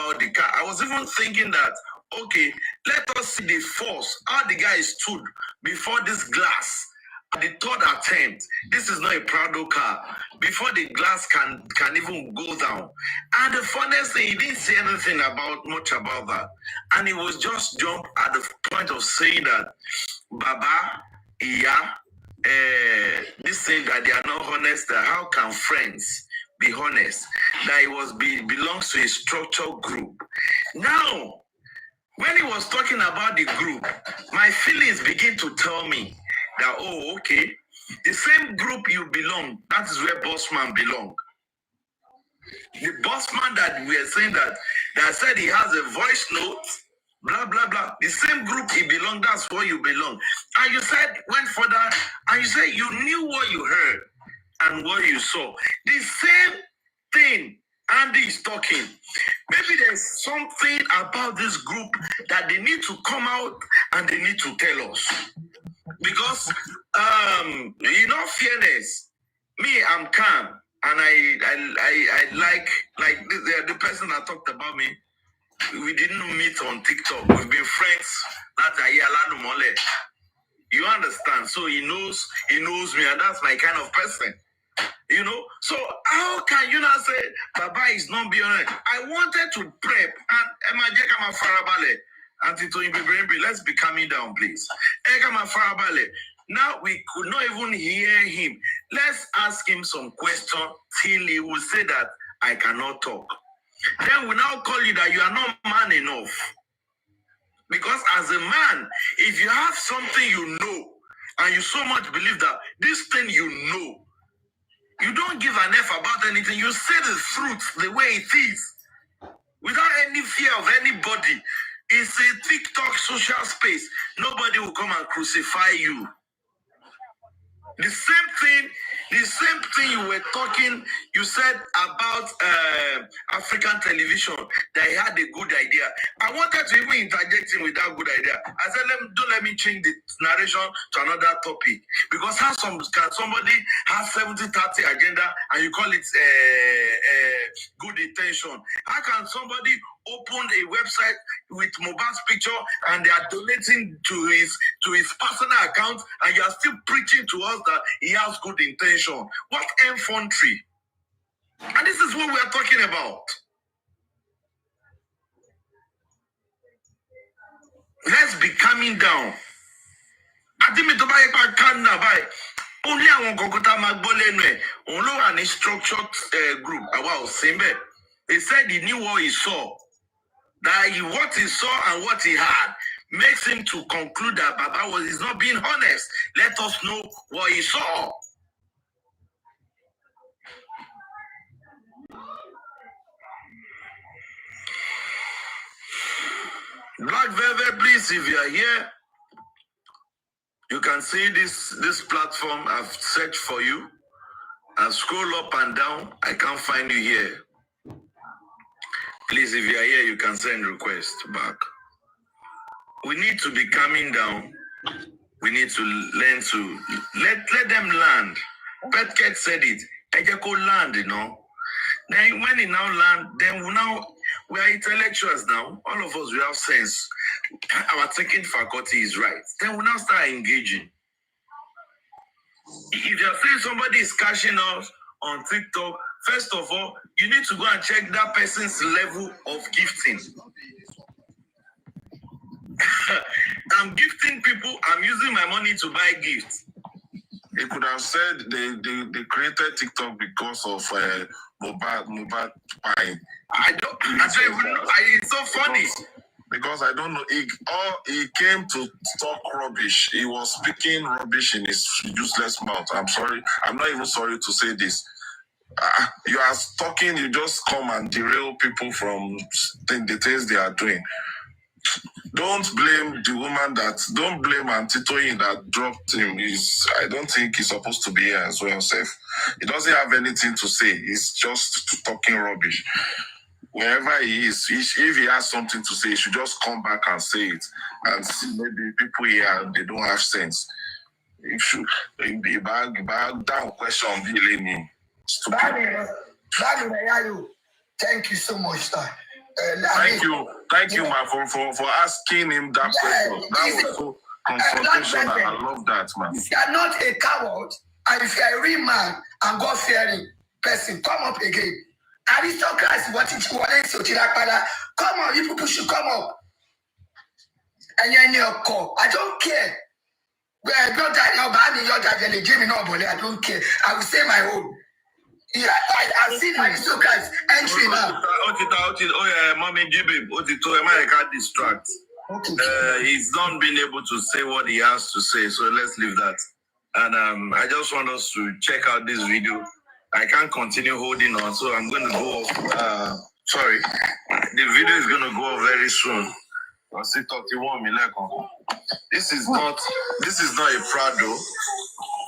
about the car. I was even thinking that, okay, let us see the force, how the guy stood before this glass. At the third attempt, this is not a Prado car. Before the glass can even go down. And the funniest thing, he didn't say anything much about that. And he was just jumped at the point of saying that, Baba, yeah, this thing that they are not honest, that how can friends be honest? That it belongs to a structured group. Now, when he was talking about the group, my feelings begin to tell me that, oh, okay, the same group you belong, that is where Bossman belong. The Bossman that we are saying that said he has a voice note, blah, blah, blah. The same group he belong, that's where you belong. And you said, went further, and you said you knew what you heard and what you saw. The same thing Andy is talking. Maybe there's something about this group that they need to come out and they need to tell us. Because, in all fairness, me, I'm calm. And I like the person that talked about me. We didn't meet on TikTok. We've been friends. That's Ayala Mole. You understand? So he knows me, and that's my kind of person. You know? So how can you not say Baba is not being honest? I wanted to prep and Emma Jekama Farabale. Let's be coming down, please. Ekama Farabale. Now we could not even hear him. Let's ask him some questions till he will say that I cannot talk. Then we now call you that you are not man enough. Because as a man, if you have something you know, and you so much believe that this thing you know, you don't give an F about anything. You say the truth the way it is, without any fear of anybody. It's a TikTok social space. Nobody will come and crucify you. The same thing you were talking, you said about African television, that he had a good idea. I wanted to even interject him with that good idea. I said, don't let me change the narration to another topic. Because can somebody have 70-30 agenda and you call it good intention? How can somebody open a website with MOHBAD's picture and they are donating to his personal account and you are still preaching to us that he has good intention? What infantry? And this is what we are talking about. Let's be coming down. I think I can now buy. Only I want Kokota Magbolenwe. Only an structured group. He said he knew what he saw. That what he saw and what he had makes him to conclude that Baba is not being honest. Let us know what he saw. Black Velvet, please, if you are here, you can see this platform. I've searched for you. I scroll up and down. I can't find you here. Please, if you are here, you can send request back. We need to be coming down. We need to learn to let them land. Petket said it. Ejeko land, you know. Then when he now land, then we are intellectuals now. All of us, we have sense. Our thinking faculty is right. Then we now start engaging. If you're saying somebody is cashing out on TikTok, first of all, you need to go and check that person's level of gifting. I'm gifting people. I'm using my money to buy gifts. They could have said they created TikTok because of MOHBAD buying. I don't even know. It's so funny. Because I don't know. He came to talk rubbish. He was speaking rubbish in his useless mouth. I'm sorry. I'm not even sorry to say this. You are talking, you just come and derail people from the things they are doing. Don't blame the woman don't blame Auntie Toyin that dropped him. I don't think he's supposed to be here as well, Seth. He doesn't have anything to say. He's just talking rubbish. Wherever he is, if he has something to say, he should just come back and say it. And see, maybe people here, they don't have sense. If should be back down question, be stupid. Daddy, thank you so much, sir. Thank you, man, for asking him that question. That was so confrontational. I love that, man. If you are not a coward, and if you are a real man and God-fearing person, come up again. Aristocrats, what is come on, you people should come up. And you're in your call. I don't care. I don't care. I will say my own. Yeah, I've seen aristocrats entry now. Oh yeah, mommy, Jibib. America distract. Okay. He's not been able to say what he has to say, so let's leave that. And I just want us to check out this video. I can't continue holding on, so I'm going to go off. Sorry, the video is going to go off very soon. This is not a Prado.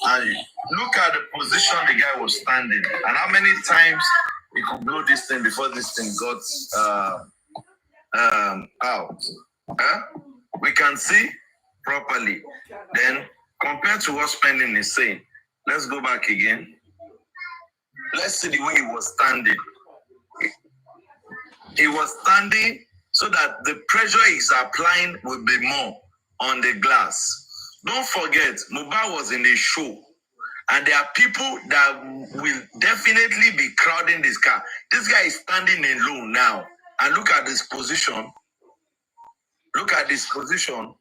And look at the position the guy was standing, and how many times he could blow this thing before this thing got out. We can see properly. Then compared to what Spending is saying, let's go back again. Let's see the way he was standing. He was standing so that the pressure he's applying will be more on the glass. Don't forget, MOHBAD was in a show, and there are people that will definitely be crowding this car. This guy is standing alone now, and look at this position. Look at this position.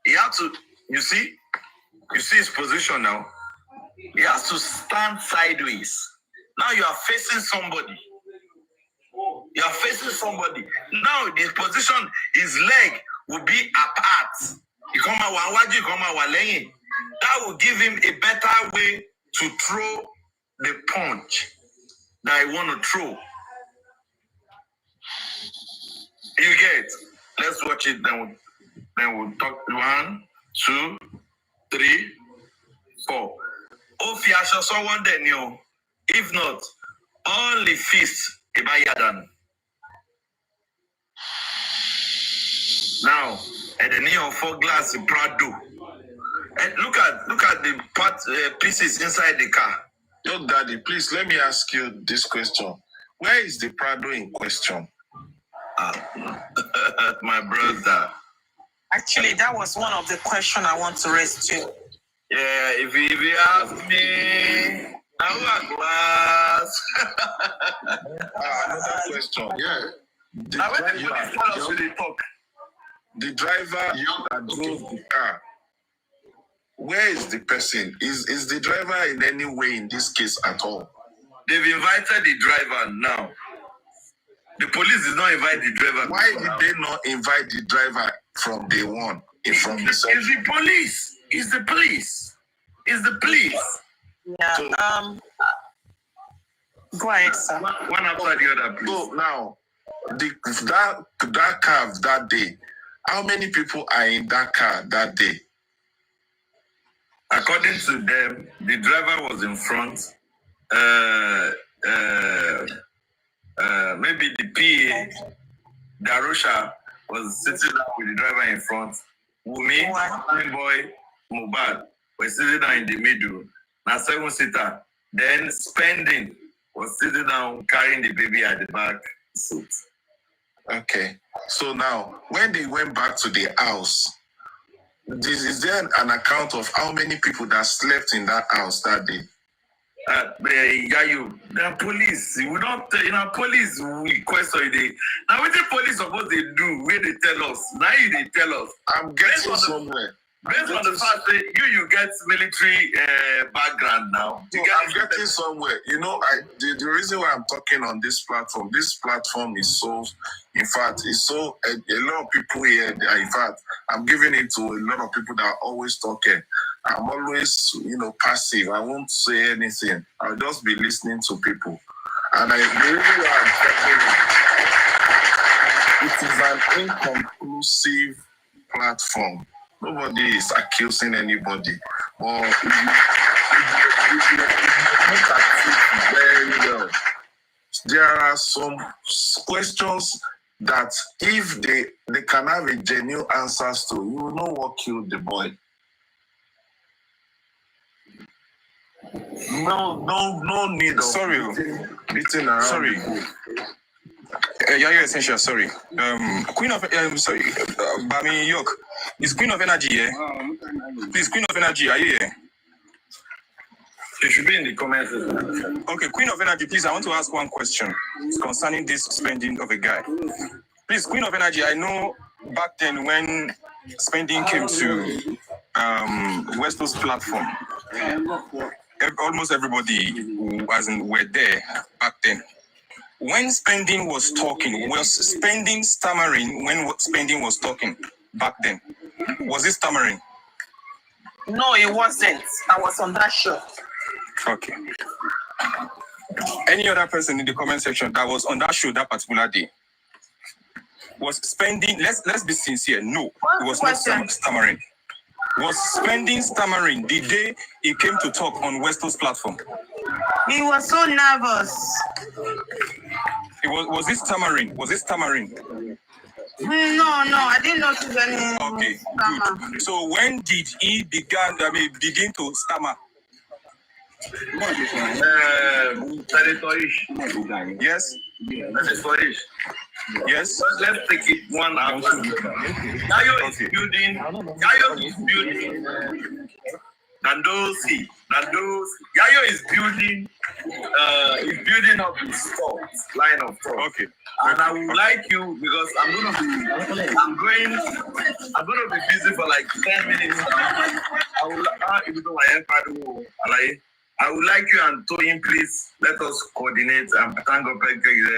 He had to, you see his position now. He has to stand sideways. Now you are facing somebody. You are facing somebody. Now the position, his leg will be apart. That will give him a better way to throw the punch that I want to throw. You get? Let's watch it. Then we'll talk. 1, 2, 3, 4. If you are someone then you, if not, only fist Ibayadan. Now, at the near 4 glass Prado. And look at the pieces inside the car. Yo, Daddy, please let me ask you this question. Where is the Prado in question? My brother. Actually, that was one of the questions I want to raise too. Yeah, if you ask me, glass. Another question. Yeah. The driver that drove the car, where is the person? Is the driver in any way in this case at all? They've invited the driver now. The police did not invite the driver. Why did they not invite the driver from day one? It's the police. It's the police. It's the police. Yeah. So, go ahead, sir. One after the other, please. So now, that car that day, how many people are in that car that day? According to them, the driver was in front. Maybe the PA, Darusha, was sitting down with the driver in front. Wumi, boy, MOHBAD were sitting down in the middle. Now 7-seater. Then Spending was sitting down carrying the baby at the back seat. Okay. So now, when they went back to the house, is there an account of how many people that slept in that house that day? The police, we don't, police, we question it. Now, what the police supposed to do where they tell us? Now they tell us. I'm getting somewhere. Based on the fact that you get military background now. I'm getting somewhere. You know, the reason why I'm talking on this platform is so, in fact, it's so, a lot of people here, in fact, I'm giving it to a lot of people that are always talking. I'm always, passive. I won't say anything. I'll just be listening to people. And the reason why I'm talking, it is an inconclusive platform. Nobody is accusing anybody. But if you look at it very well, there are some questions that if they can have a genuine answers to, you will know what killed the boy. No need of beating around. Sorry. Yayo Essential, sorry. Queen of Bami York. Is Queen of Energy here? Please, Queen of Energy, are you here? It should be in the comments. Okay, Queen of Energy, please, I want to ask one question concerning this spending of a guy. Please, Queen of Energy, I know back then when spending came to Westos platform, almost everybody were there back then. When spending was talking, was spending stammering when spending was talking back then? Was it stammering? No, it wasn't. I was on that show. Okay. Any other person in the comment section that was on that show that particular day was spending? Let's be sincere. No, it was not stammering. Was spending stammering the day he came to talk on Westos platform? He was so nervous. Was it stammering? Was it stammering? No, I didn't notice any. Okay, good. So when did he begin to stammer? Territory. Yes. Territory. Yes. Let's take it one after. Yayo is building. Yayo is building. Nandosi. Yayo is building. Is building up his thoughts, line of thought. Okay. And I would like you because I'm going to be busy for like 10 minutes. I would like you and Toyin, please let us coordinate and thank God,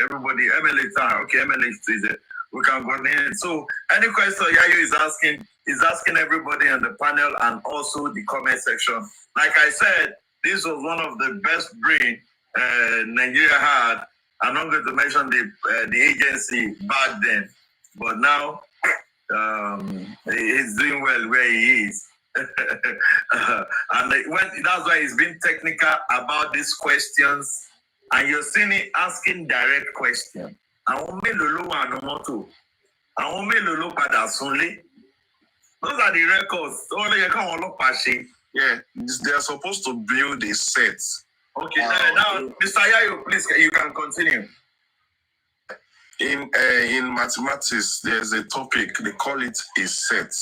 everybody, MLA, okay, MLA is there. We can coordinate. So any question Yayo is asking everybody on the panel and also the comment section. Like I said, this was one of the best brain Nigeria had. I'm not going to mention the agency back then, but now he's doing well where he is. And that's why he's been technical about these questions. And you're seeing it asking direct questions. Those are the records. Yeah, they are supposed to build a set. Okay, now, Mr. Yayo, please, you can continue. In mathematics, there's a topic, they call it a set.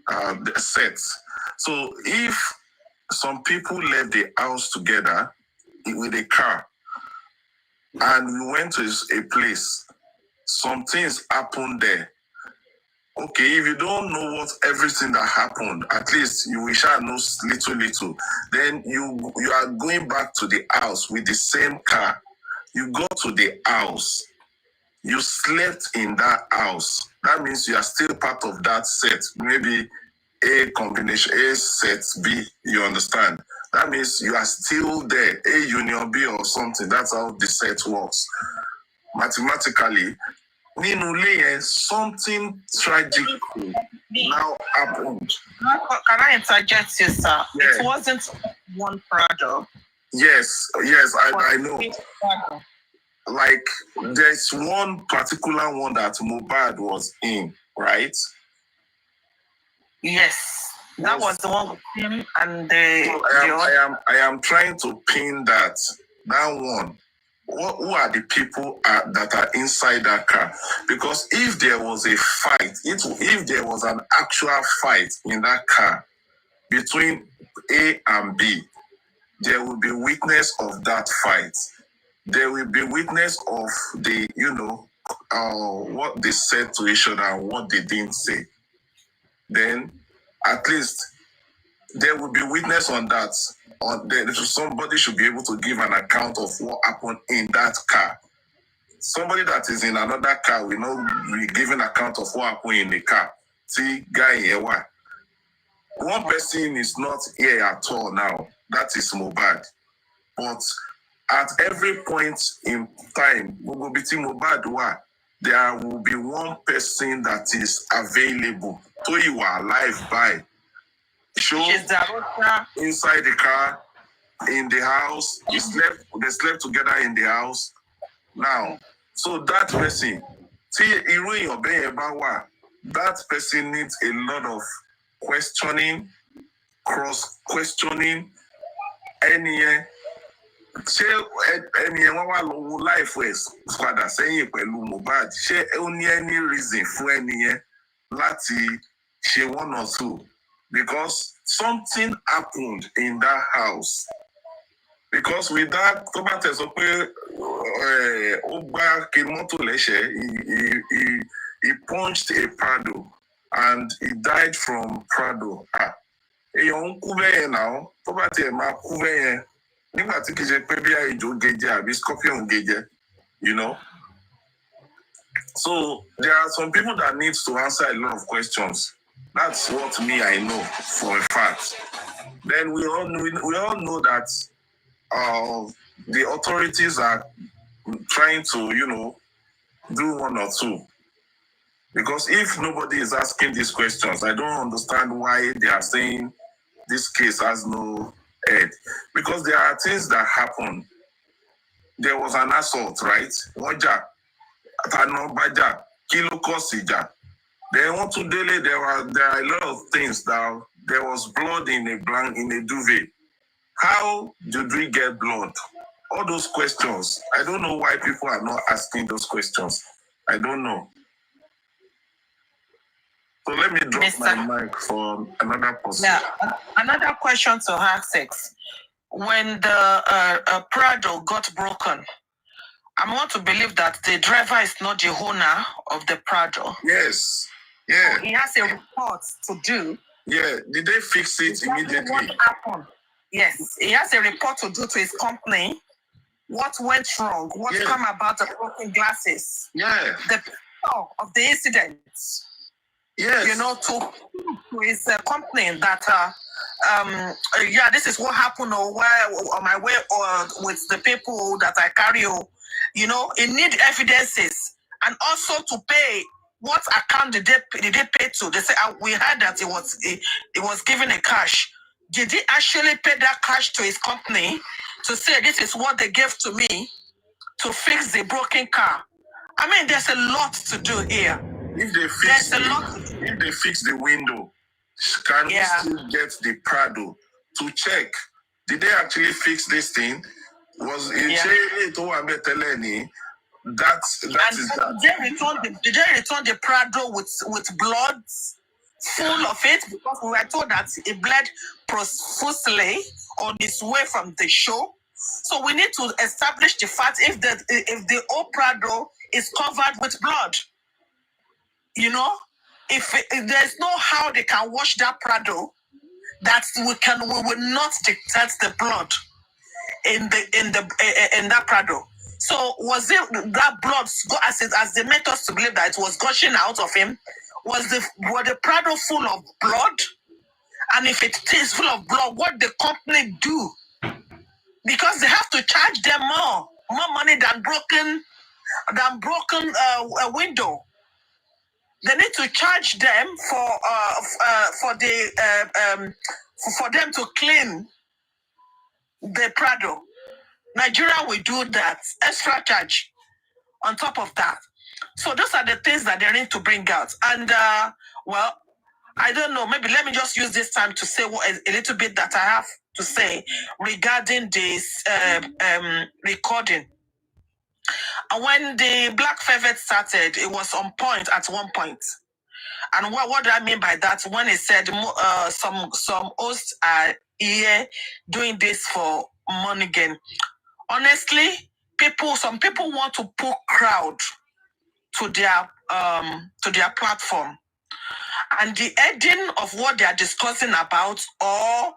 The set. So if some people left the house together with a car and we went to a place, some things happened there. Okay, if you don't know what everything that happened, at least you will shall know little. Then you are going back to the house with the same car. You go to the house. You slept in that house. That means you are still part of that set. Maybe A combination, A set B, you understand? That means you are still there, A union B or something. That's how the set works. Mathematically, something tragic now happened. Can I interject you, sir? Yeah. It wasn't one product. Yes, I know. Like, there's one particular one that MOHBAD was in, right? Yes, that was the one with him and I am trying to pin that one. Who are the people that are inside that car? Because if there was a fight, if there was an actual fight in that car between A and B, there will be witness of that fight. There will be witness of the, what they said to each other and what they didn't say. Then, at least, there will be witness on that. Somebody should be able to give an account of what happened in that car. Somebody that is in another car will not be giving account of what happened in the car. See, guy here, why? One person is not here at all now. That is MOHBAD. But at every point in time, there will be one person that is available. So you are alive by. Show inside the car, in the house. They slept together in the house. Now, so that person, that person needs a lot of questioning, cross-questioning, ṣé ẹni ẹ wọ́n wá lọ wo life ẹ̀ padà sẹ́yìn pẹ̀lú Mohbad ṣé ó ní any reason fún ẹni yẹn láti ṣe one or two because something happened in that house because with that tó bá tẹ̀ sọ pé ó gbá kí mọ́tò lẹ́sẹ̀ he punched a Prado and he died from Prado. Èèyàn ń kú bẹ́yẹn náà tó bá tiẹ̀ máa kú bẹ́yẹn nígbà tí kì í ṣe pé bí àìjò gẹjẹ àbí scorpion gẹjẹ, you know. So there are some people that need to answer a lot of questions. That's what me I know for a fact. Then we all know that the authorities are trying to, you know, do one or two. Because if nobody is asking these questions, I don't understand why they are saying this case has no head. Because there are things that happen. There was an assault, right? Waja, Tano Baja, Kilo Kosija. Then want to delay, there are a lot of things that there was blood in a duvet. How did we get blood? All those questions. I don't know why people are not asking those questions. I don't know. So let me drop my mic for another person. Yeah, another question to ask. When the Prado got broken, I want to believe that the driver is not the owner of the Prado. Yes. Yeah. He has a report to do. Yeah. Did they fix it immediately? What happened? Yes. He has a report to do to his company. What went wrong? What come about the broken glasses? Yeah. The people of the incident. Yes. You know, to his company that this is what happened or where on my way or with the people that I carry. You know, it need evidences and also to pay. What account did they pay to? They say we heard that it was given a cash. Did he actually pay that cash to his company to say this is what they gave to me to fix the broken car? I mean, there's a lot to do here. If they fix the window, can we still get the Prado to check? Did they actually fix this thing? Was it that is that? Did they return the Prado with blood full of it? Because we were told that it bled profusely on its way from the show. So we need to establish the fact if the old Prado is covered with blood. You know, if there's no how they can wash that Prado, that we will not detect the blood in that Prado. So was it that blood as they made us to believe that it was gushing out of him? Was the Prado full of blood? And if it is full of blood, what the company do? Because they have to charge them more money than broken window. They need to charge them for them to clean the Prado. Nigeria will do that, extra charge on top of that. So those are the things that they need to bring out. And well, I don't know, maybe let me just use this time to say a little bit that I have to say regarding this recording. And when the Black Velvet started, it was on point at one point. And what do I mean by that? When it said some hosts are here doing this for money gain. Honestly, some people want to pull crowd to their platform, and the ending of what they are discussing about, or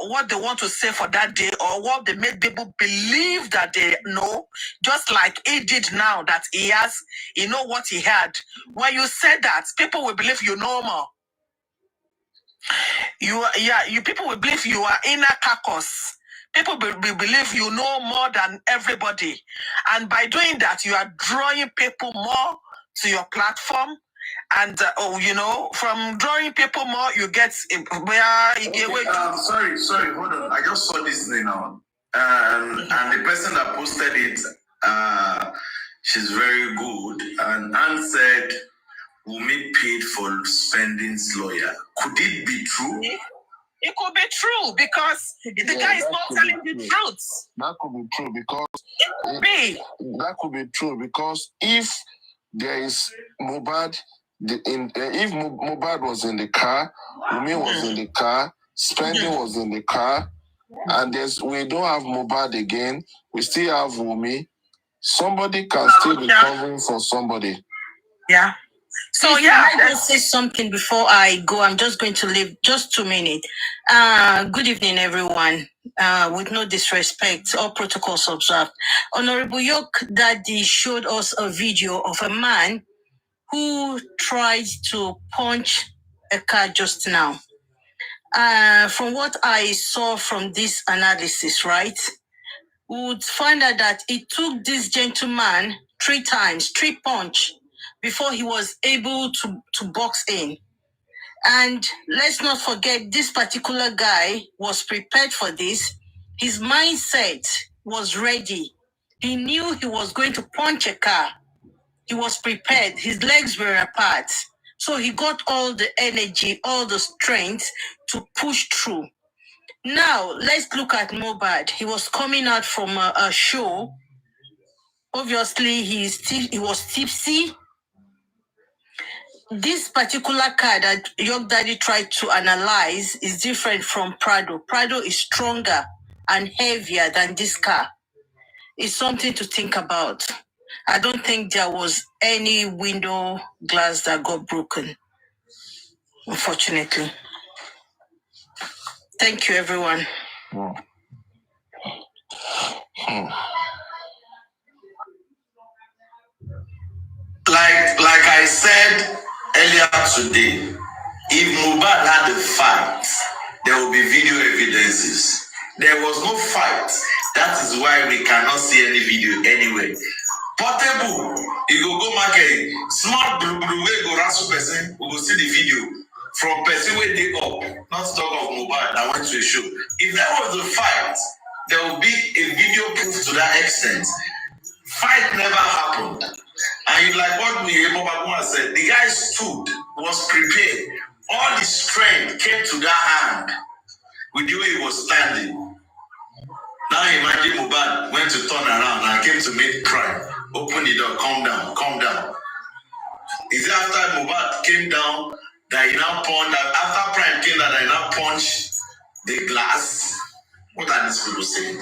what they want to say for that day, or what they make people believe that they know, just like he did now that he know what he had. When you said that, people will believe you know more. People will believe you are inner carcass. People will believe you know more than everybody. And by doing that, you are drawing people more to your platform. And, from drawing people more, you get where you get away. Sorry, hold on. I just saw this thing now. And the person that posted it, she's very good. And Anne said, Wumi paid for Spending's lawyer. Could it be true? It could be true because the guy is not telling the truth. That could be true because It could be. That could be true because if there is MOHBAD, if MOHBAD was in the car, Wunmi was in the car, Spending was in the car, and we don't have MOHBAD again. We still have Wunmi. Somebody can still be covering for somebody. Yeah. So Please, yeah, I just say something before I go. I'm just going to leave just 2 minutes. Good evening, everyone. With no disrespect, all protocols observed. Honorable York Daddy showed us a video of a man who tried to punch a car just now. From what I saw from this analysis, right, we would find out that it took this gentleman 3 punch before he was able to box in. And let's not forget, this particular guy was prepared for this. His mindset was ready. He knew he was going to punch a car. He was prepared. His legs were apart. So he got all the energy, all the strength to push through. Now, let's look at MOHBAD. He was coming out from a show. Obviously, he was tipsy. This particular car that York Daddy tried to analyze is different from Prado. Prado is stronger and heavier than this car. It's something to think about. I don't think there was any window glass that got broken, unfortunately. Thank you, everyone. Like I said earlier today, if MOHBAD had a fight, there will be video evidences. There was no fight. That is why we cannot see any video anyway. Portable, you go market, small blue way go rassle person, we will see the video from person where they up, not talk of MOHBAD that went to a show. If there was a fight, there will be a video proof to that extent. Fight never happened. And you like what Mobaguma said, the guy stood, was prepared. All the strength came to that hand with the way he was standing. Now imagine MOHBAD went to turn around and came to make Prime. Open the door, calm down. Is it after MOHBAD came down that he now punched, after Prime came down that he now punched the glass? What are these people saying?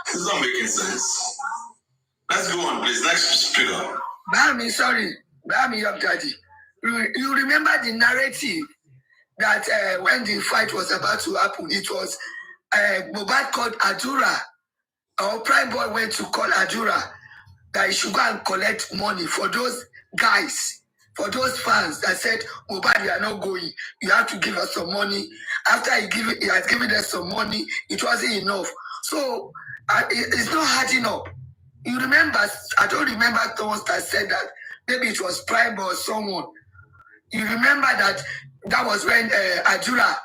This is not making sense. Let's go on, please. Next speaker. Bami, sorry. Bami, York Daddy. You remember the narrative that when the fight was about to happen, it was MOHBAD called Adura. Our Prime Boy went to call Adura that he should go and collect money for those guys, for those fans that said, MOHBAD, you are not going. You have to give us some money. After he has given us some money, it wasn't enough. So it's not hard enough. You remember, I don't remember the ones that said that. Maybe it was Prime Boy or someone. You remember that was when Adura,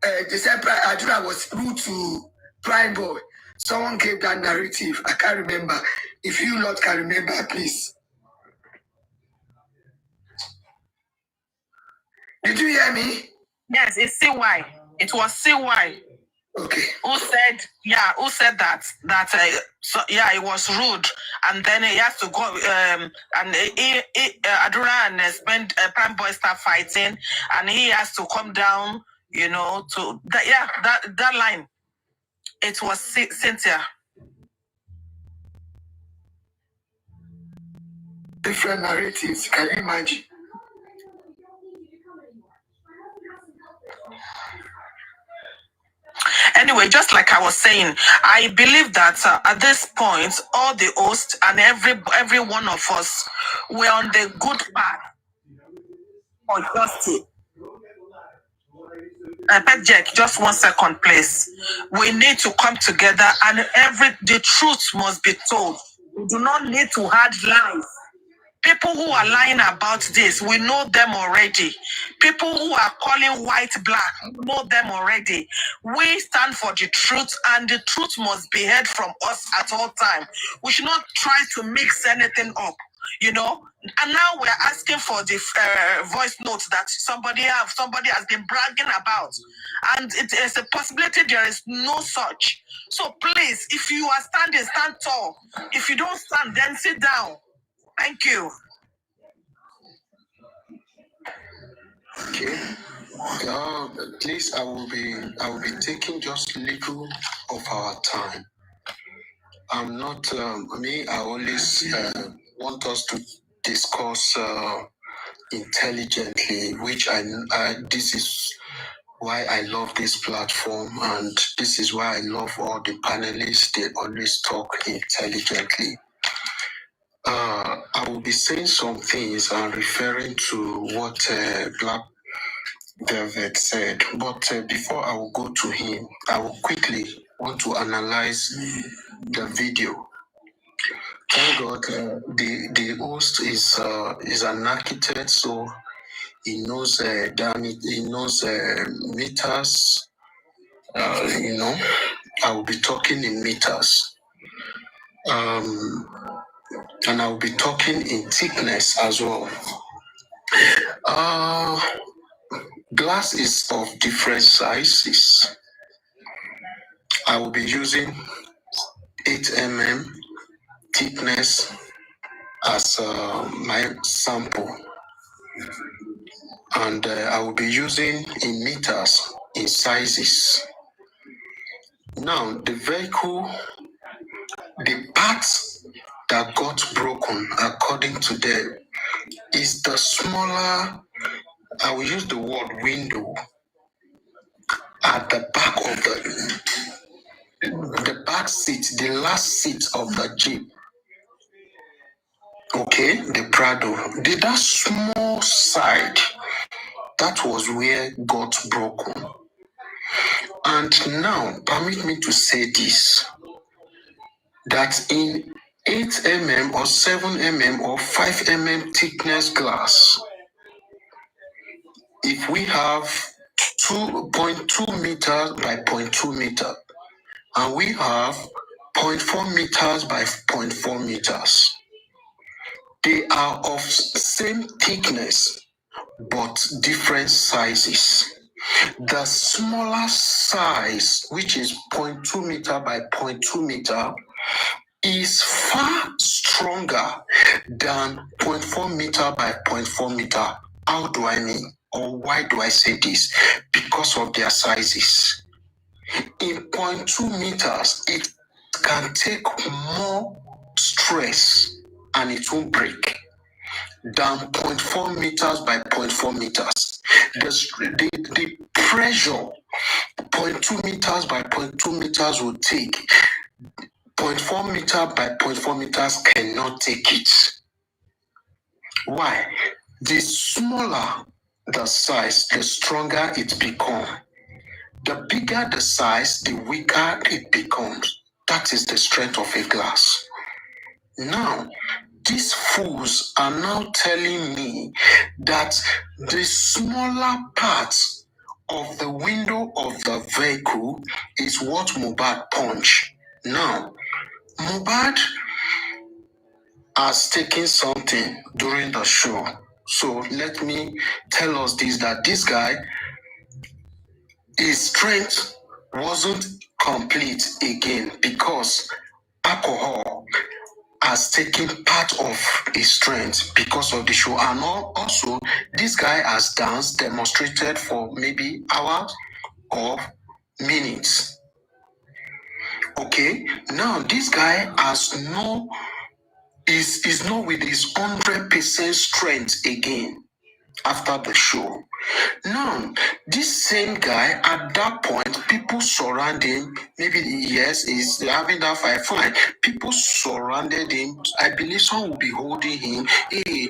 they said Adura was rude to Prime Boy. Someone gave that narrative. I can't remember. If you lot can remember, please. Did you hear me? yes, it's CY. It was CY. Okay. Who said that it was rude, and then he has to go and Adura and Prime Boy start fighting, and he has to come down, to that line. It was Cynthia. Different narratives, can you imagine? Anyway, just like I was saying, I believe that at this point, all the hosts and every one of us were on the good path for justice. Pet Jack, just 1 second, please. We need to come together, and the truth must be told. We do not need to add lies. People who are lying about this, we know them already. People who are calling white black, we know them already. We stand for the truth, and the truth must be heard from us at all times. We should not try to mix anything up. you know. And now we're asking for the voice notes that somebody has been bragging about, and it is a possibility there is no such. So please, if you are standing, stand tall. If you don't stand, then sit down. Thank you. Okay. Please, I will be taking just little of our time. I'm not me. I always want us to discuss intelligently, which this is why I love this platform, and this is why I love all the panelists. They always talk intelligently. I will be saying some things and referring to what Black Velvet said, but before I will go to him, I will quickly want to analyze the video. Thank God, the host is an architect, so he knows meters. I will be talking in meters, and I will be talking in thickness as well. Glass is of different sizes. I will be using 8 mm thickness as my sample, and I will be using in meters in sizes. Now, the vehicle, the parts that got broken, according to them, is the smaller, I will use the word window, at the back of the back seat, the last seat of the Jeep. Okay, the Prado. That small side, that was where got broken. And now, permit me to say this, that in 8 mm or 7 mm or 5 mm thickness glass, if we have 2.2 meters by 0.2 meter, and we have 0.4 meters by 0.4 meters, they are of same thickness but different sizes. The smaller size, which is 0.2 meter by 0.2 meter, is far stronger than 0.4 meter by 0.4 meter. How do I mean? Or why do I say this? Because of their sizes. In 0.2 meters, it can take more stress and it won't break than 0.4 meters by 0.4 meters. The pressure 0.2 meters by 0.2 meters will take, 0.4 meter by 0.4 meters cannot take it. Why? The smaller the size, the stronger it becomes. The bigger the size, the weaker it becomes. That is the strength of a glass. Now, these fools are now telling me that the smaller parts of the window of the vehicle is what MOHBAD punch. Now, MOHBAD has taken something during the show. So let me tell us this, that this guy, his strength wasn't complete again because alcohol has taken part of his strength because of the show. And also, this guy has danced, demonstrated for maybe hours or minutes. Okay, now this guy is not with his 100% strength again after the show. Now, this same guy, at that point, people surround him. Maybe, yes, he's having that fight, fine. People surrounded him. I believe someone will be holding him. Hey,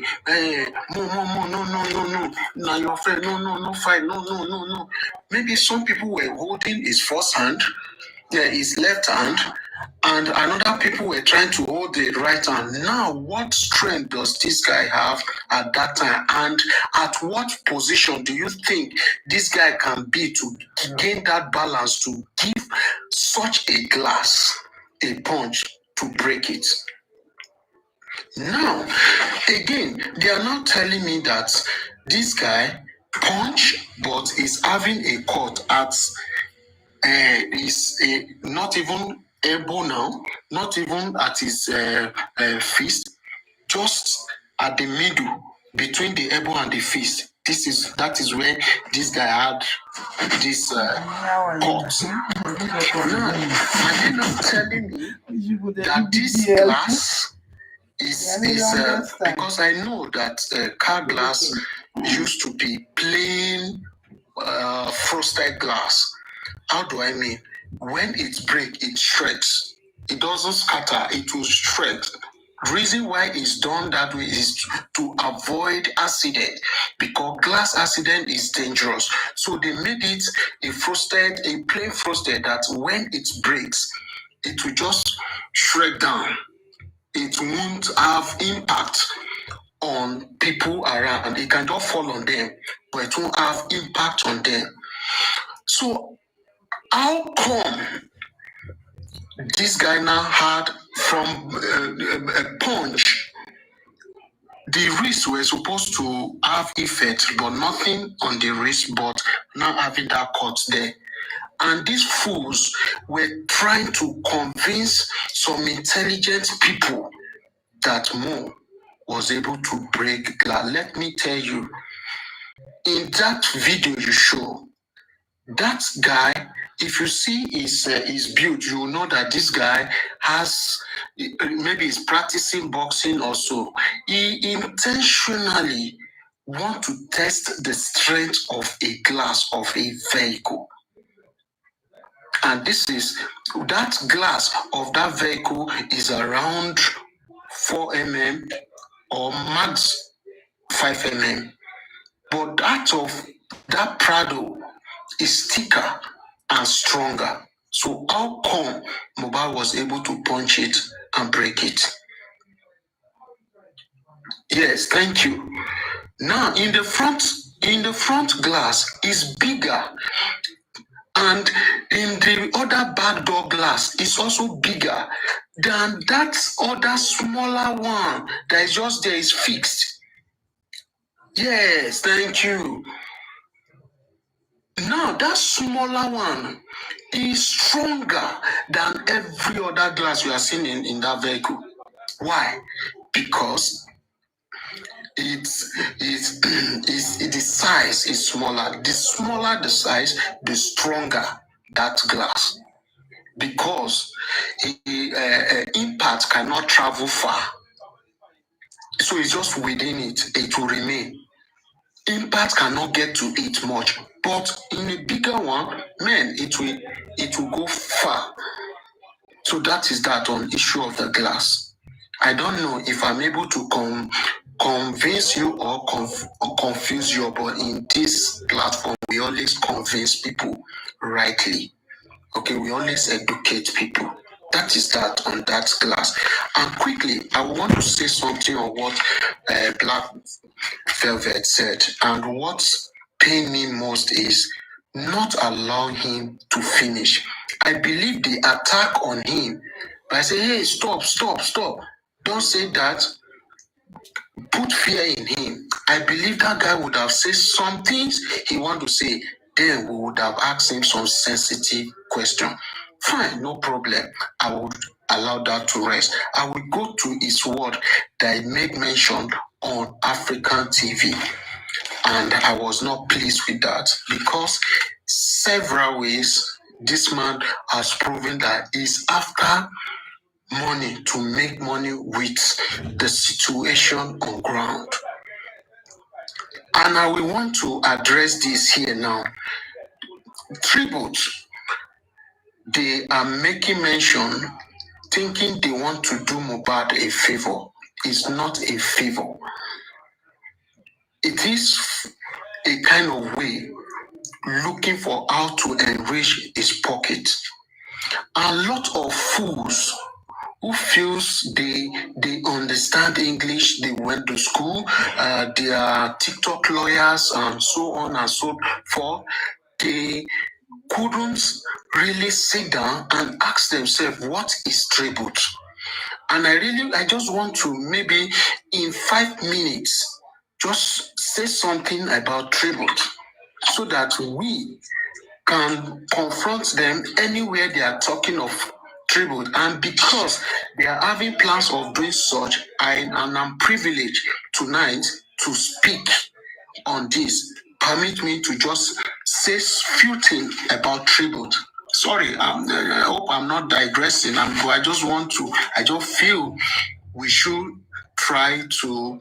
no. Now your friend, no, fight, no. Maybe some people were holding his first hand, his left hand, and another people were trying to hold the right hand. Now, what strength does this guy have at that time? And at what position do you think this guy can be to gain that balance to give such a glass a punch to break it? Now, again, they are not telling me that this guy punch, but is having a cut at is not even elbow now, not even at his fist, just at the middle between the elbow and the fist. That is where this guy had this cut. Now, are they not telling me that this glass is because I know that car glass used to be plain frosted glass. How do I mean? When it breaks, it shreds. It doesn't scatter, it will shred. The reason why it's done that way is to avoid accident, because glass accident is dangerous. So they made it a plain frosted that when it breaks, it will just shred down. It won't have impact on people around. It can just fall on them, but it won't have impact on them. So how come this guy now had from a punch? The wrists were supposed to have effect, but nothing on the wrist, but now having that cut there. And these fools were trying to convince some intelligent people that Mo was able to break glass. Let me tell you, in that video you show, that guy, if you see his build, you will know that this guy has, maybe he's practicing boxing or so. He intentionally want to test the strength of a glass of a vehicle. And that glass of that vehicle is around 4 mm or max 5 mm. But that Prado is thicker and stronger. So how come MOHBAD was able to punch it and break it? Yes, thank you. Now in the front glass is bigger, and in the other back door glass is also bigger than that other smaller one that is just there, is fixed. Yes, thank you. Now that smaller one is stronger than every other glass we are seeing in that vehicle. Why? Because the size is smaller. The smaller the size, the stronger that glass. Because impact cannot travel far. So it's just within it, it will remain. Impact cannot get to it much. But in a bigger one, man, it will go far. So that is that on issue of the glass. I don't know if I'm able to convince you or confuse you, but in this platform, we always convince people rightly. Okay, we always educate people. That is that on that glass. And quickly, I want to say something on what Black Velvet said. And what pained me most is not allowing him to finish. I believe the attack on him by saying, hey, stop. Don't say that. Put fear in him. I believe that guy would have said some things he want to say. Then we would have asked him some sensitive question. Fine, no problem. I would allow that to rest. I will go to his word that he made mention on African TV. And I was not pleased with that, because several ways this man has proven that he's after money to make money with the situation on ground. And I will want to address this here now. Tribute, they are making mention, thinking they want to do MOHBAD a favor. It's not a favor. It is a kind of way looking for how to enrich his pocket. A lot of fools who feels they understand English, they went to school, they are TikTok lawyers and so on and so forth, they couldn't really sit down and ask themselves, what is tribute? And I just want to maybe in 5 minutes, just say something about tribute so that we can confront them anywhere they are talking of tribute. And because they are having plans of doing such, I'm privileged tonight to speak on this. Permit me to just say few things about tribute. Sorry, I hope I'm not digressing. I just feel we should try to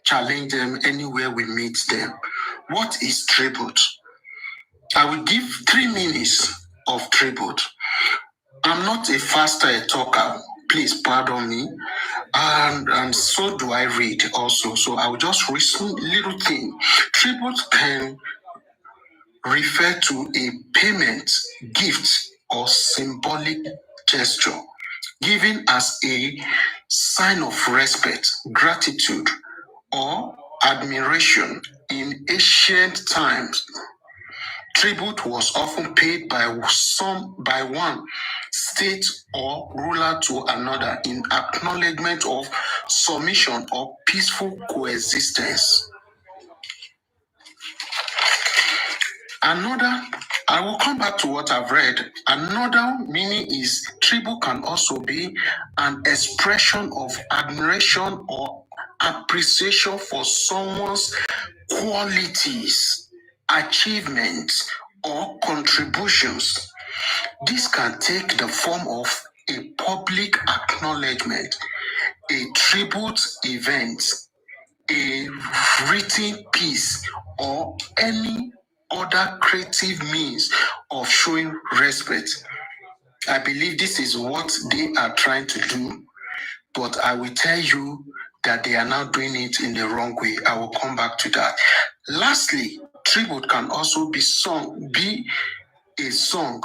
challenge them anywhere we meet them. What is tribute? I will give 3 minutes of tribute. I'm not a faster talker. Please pardon me. And so do I read also. So I will just read some little thing. Tribute can refer to a payment, gift, or symbolic gesture given as a sign of respect, gratitude, or admiration. In ancient times, tribute was often paid by one state or ruler to another in acknowledgement of submission or peaceful coexistence. I will come back to what I've read. Another meaning is tribute can also be an expression of admiration or appreciation for someone's qualities, achievements, or contributions. This can take the form of a public acknowledgement, a tribute event, a written piece, or any other creative means of showing respect. I believe this is what they are trying to do, but I will tell you that they are now doing it in the wrong way. I will come back to that. Lastly, tribute can also be a song,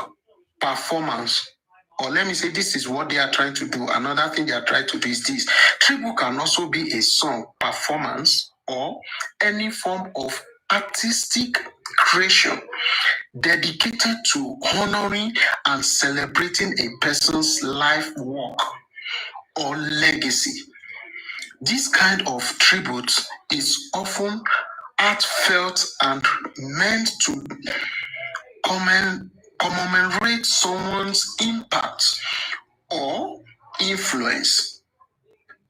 performance, or let me say this is what they are trying to do. Another thing they are trying to do is this. Tribute can also be a song, performance, or any form of artistic creation dedicated to honoring and celebrating a person's life work or legacy. This kind of tribute is often heartfelt and meant to commemorate someone's impact or influence.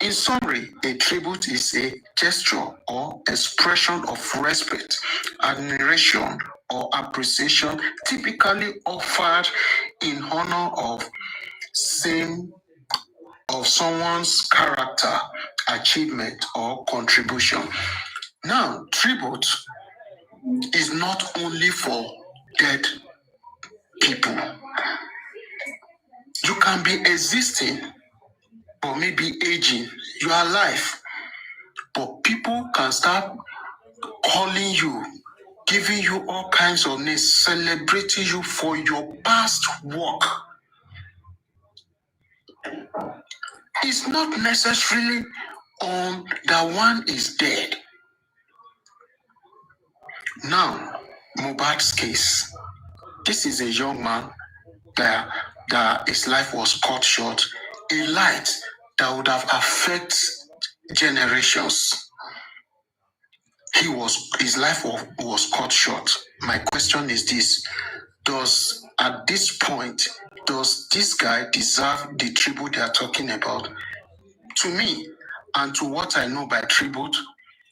In summary, a tribute is a gesture or expression of respect, admiration, or appreciation typically offered in honor of someone's character, achievement, or contribution. Now, tribute is not only for dead people. You can be existing or maybe aging. You are alive, but people can start calling you, giving you all kinds of names, celebrating you for your past work. It's not necessarily on that one is dead. Now, MOHBAD's case. This is a young man that his life was cut short, a light that would have affected generations. His life was cut short. My question is this: at this point, does this guy deserve the tribute they are talking about? To me, and to what I know by tribute,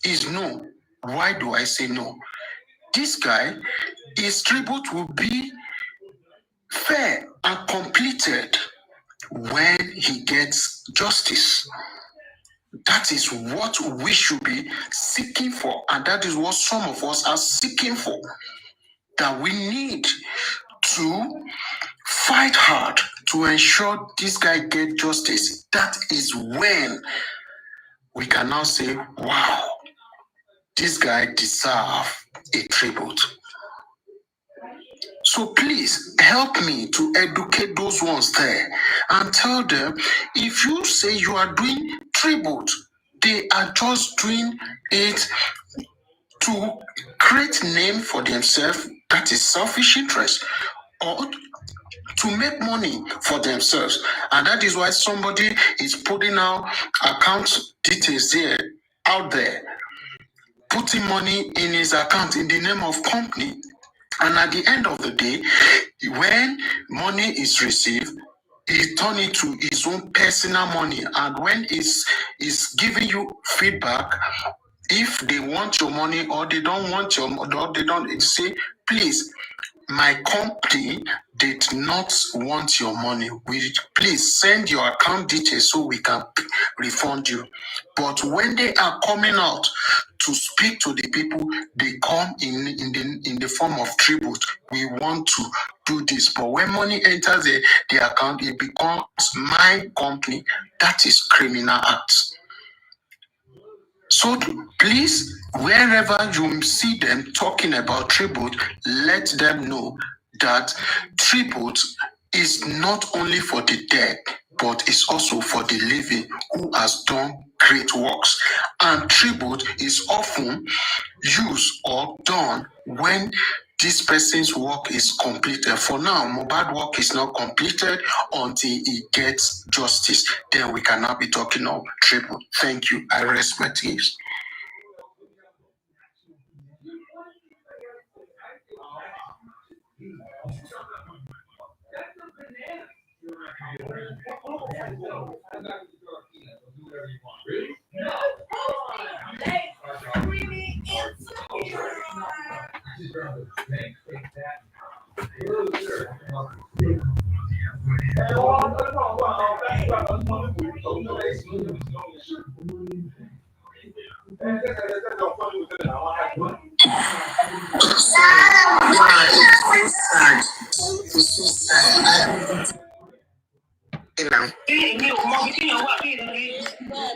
is no. Why do I say no? This guy, his tribute will be fair and completed when he gets justice. That is what we should be seeking for, and that is what some of us are seeking for. That we need to fight hard to ensure this guy gets justice. That is when we can now say, wow, this guy deserves a tribute. So please help me to educate those ones there and tell them, if you say you are doing tribute, they are just doing it to create name for themselves. That is selfish interest, or to make money for themselves. And that is why somebody is putting out account details there, out there, putting money in his account in the name of company. And at the end of the day, when money is received, he turn it to his own personal money. And when he's giving you feedback, if they want your money or they don't want your money, or they don't say, please, my company did not want your money. Please send your account details so we can refund you. But when they are coming out to speak to the people, they come in the form of tribute. We want to do this. But when money enters the account, it becomes my company. That is criminal acts. So please, wherever you see them talking about tribute, let them know that tribute is not only for the dead, but it's also for the living who has done great works. And tribute is often used or done when this person's work is completed. For now, MOHBAD work is not completed until he gets justice. Then we cannot be talking of tribute. Thank you. I rest my case.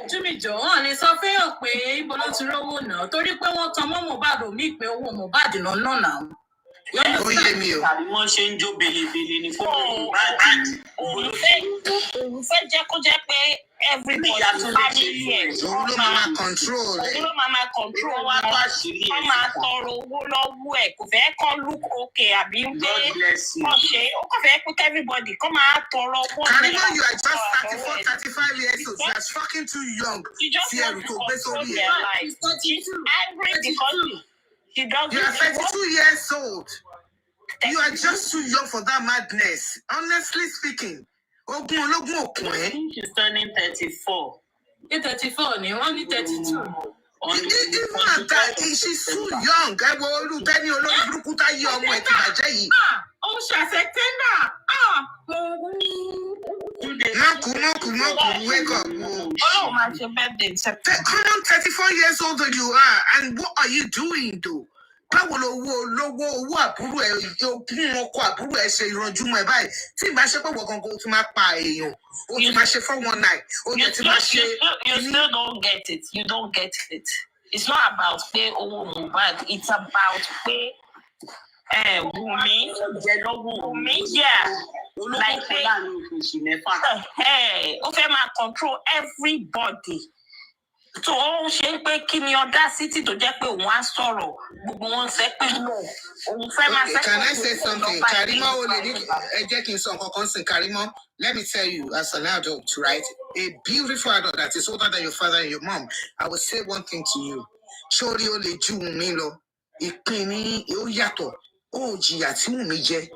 Jimmy Johan ni sọ fẹ́yàn pé ibo ló ti rówó náà torí pé wọ́n tan mọ́ MOHBAD mí pé owó MOHBAD náà náà. Ó yé mi o. Tàbí wọ́n ṣe ń jó belebele ní fún MOHBAD. Òun fẹ́ jẹ́ kó jẹ́ pé everybody family ẹ̀. Òun ló máa control ẹ̀. Òun ló máa control wa tó àṣírí ẹ̀. Wọ́n máa tọrọ owó lọ́wọ́ ẹ̀ kò fẹ́ kọ́ look okay àbí pé wọ́n ṣe ó kò fẹ́ pé everybody kọ́ máa tọrọ owó. Karimo, you are just 34, 35 years old. You are fucking too young. You just want to control their life. She's angry because she doesn't. You are 32 years old. You are just too young for that madness. Honestly speaking. Ogun ológun òkun ẹ̀. She's turning 34. 34 ni wọ́n ní 32. Even at that, she's too young. Ẹ wo olùtẹ́ni olórí burúkú táyé ọmọ ẹ̀ ti bàjẹ́ yìí. Ó ṣàṣẹ tẹ́ndà. Mọ́kù, wake up. Ọlọ́run máa ṣe birthday September. Come on, 34 years old you are, and what are you doing though? Báwo owó àbúrò ẹ̀ ogún ọkọ àbúrò ẹ̀ ṣe ìrànjúmọ́ ẹ̀ báyìí tí ìbá ṣe pé wọ́n gangan ó tún máa pa èèyàn ó tún máa ṣe 419 ó tún ti máa ṣe. You still don't get it. You don't get it. It's not about pé owó MOHBAD. It's about pé Wùmí yeah. Like pé ó fẹ́ máa control everybody. So ó ṣe ń pé kí ni audacity tó jẹ́ pé òun á sọ̀rọ̀ gbogbo wọn ṣe pé no òun fẹ́ máa ṣe. Can I say something? Karimo ó lè ní ẹ jẹ́ kí n sọ nǹkan kan sí Karimo. Let me tell you as an adult, right? A beautiful adult that is older than your father and your mom. I will say one thing to you. Ṣórí ó lè ju Wùmí lọ. Ìpín ní ó yàtọ̀. Ó jìyà tí Wùmí jẹ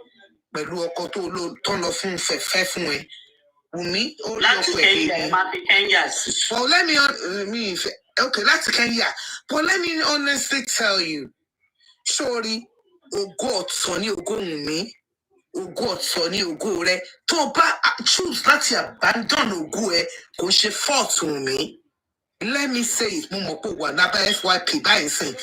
pẹ̀lú ọkọ tó lọ fún fẹ́fẹ́ fún ẹ. Wùmí ó lọ pẹ̀lú Kenya. Well, láti Kenya. But let me honestly tell you, sorry, ògo ọ̀tọ̀ ni ògo Wùmí, ògo ọ̀tọ̀ ni ògo rẹ. Tó bá choose láti abandon ògo ẹ, kò ṣe fault Wùmí. Let me say it, mo mọ̀ pé wà lábẹ́ FYP báyìí sìn.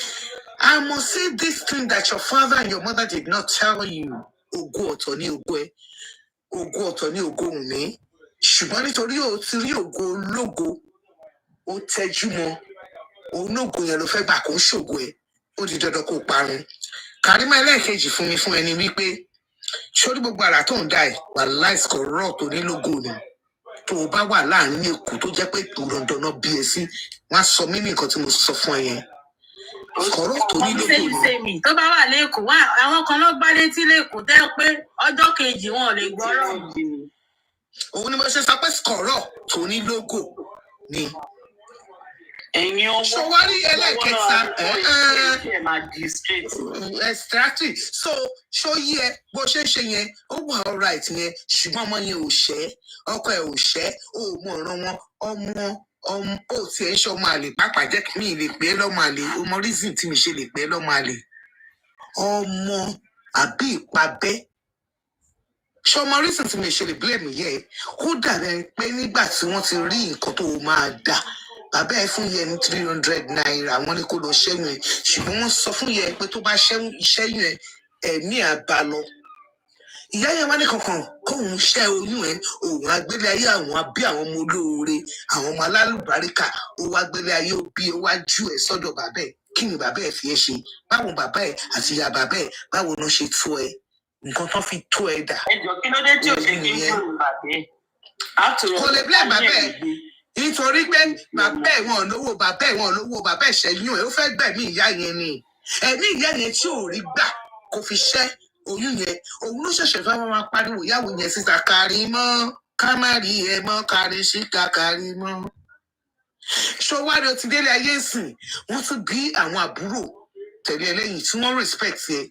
I must say this thing that your father and your mother did not tell you. Ògo ọ̀tọ̀ ni ògo ẹ, ògo ọ̀tọ̀ ni ògo Wùmí. Ṣùgbọ́n nítorí o ti rí ògo ológo, ó tẹ́jú mọ́, òun ògo yẹn ló fẹ́ gbà kó ṣògo ẹ̀, ó di dandan kó parun. Karimo ẹlẹ́ẹ̀kejì fún mi fún ẹni wípé sórí gbogbo àrà tó ń dá ẹ̀ wà láìsíkọ̀ rọ̀ tó nílógo ni. Tó o bá wà láàrin èkó tó jẹ́ pé ìrọ̀ndọ̀nà bí ẹ sí, wọ́n á sọ mímí nǹkan tí mo sọ fún ẹ yẹn. Skoro tó ní lóko ni. Sẹ́mi tó bá wà lẹ́kọ̀ọ́ wá àwọn kan ló gbá létí lẹ́kọ̀ọ́ tẹ́ pé ọjọ́ kejì wọn ò lè gbọ́rọ̀. Òun ni mo ṣe sọ pé Skoro tó ní lóko ni. ẹ̀yin ọwọ́ Ṣọwárí ẹlẹ́ẹ̀kẹta magistrate. extractive so ṣó yí ẹ bó ṣe ń ṣe yẹn ó wà alright yẹn ṣùgbọ́n ọmọ yẹn ò ṣẹ́ ọkọ ẹ̀ ò ṣẹ́ ó mọ ọ̀ràn wọn ọmọ ó tiẹ̀ ń ṣe ọmọ àlè pàápàá jẹ́ kí mi lè pè é lọ́mọ àlè ọmọ reason tí mi ṣe lè pè é lọ́mọ àlè ọmọ àbí ìpabẹ́ ṣé ọmọ reason tí mi ṣe lè blame yẹ ó dàbẹ̀ pé nígbà tí wọ́n ti rí nǹkan tó máa dà bàbá ẹ fún yẹn ní 300 naira wọ́n ní kó lọ ṣẹ́yìn ẹ ṣùgbọ́n wọ́n sọ fún yẹn pé tó bá ṣẹ́yìn ẹ ẹ̀mí àbá lọ ìyá yẹn wá ní kankan kóun ṣẹ́ oyún ẹ òun agbélé ayé àwọn abí àwọn ọmọ olóore àwọn ọmọ alálùbáríkà ó wá gbélé ayé ó bí ó wá jù ẹ sọ́dọ̀ bàbá ẹ kí ni bàbá ẹ fi ẹ ṣe báwo bàbá ẹ àti ìyá bàbá ẹ báwo ló ṣe tó ẹ nǹkan tó fi tó ẹ dà. ẹjọ kí ló dé tí ò ṣe kí n tó bàbá ẹ. kò lè blame bàbá ẹ nítorí pé bàbá ẹ wọn lówó bàbá ẹ wọn lówó bàbá ẹ ṣẹ́yún ẹ ó fẹ́ gbẹ̀mí ìyá yẹn ni ẹ̀mí ìyá yẹn tí ò rí gbà kò fi ṣẹ́ oyún yẹn òun ló ṣẹ̀ṣẹ̀ fẹ́ máa pariwo ìyàwó yẹn síta kárí mọ́ ká má rí ẹ mọ́ kárí síta kárí mọ́. ṣọwárí o ti délé ayé ìsìn wọ́n tún bí àwọn àbúrò tẹ̀lé ẹlẹ́yìn tí wọ́n respect ẹ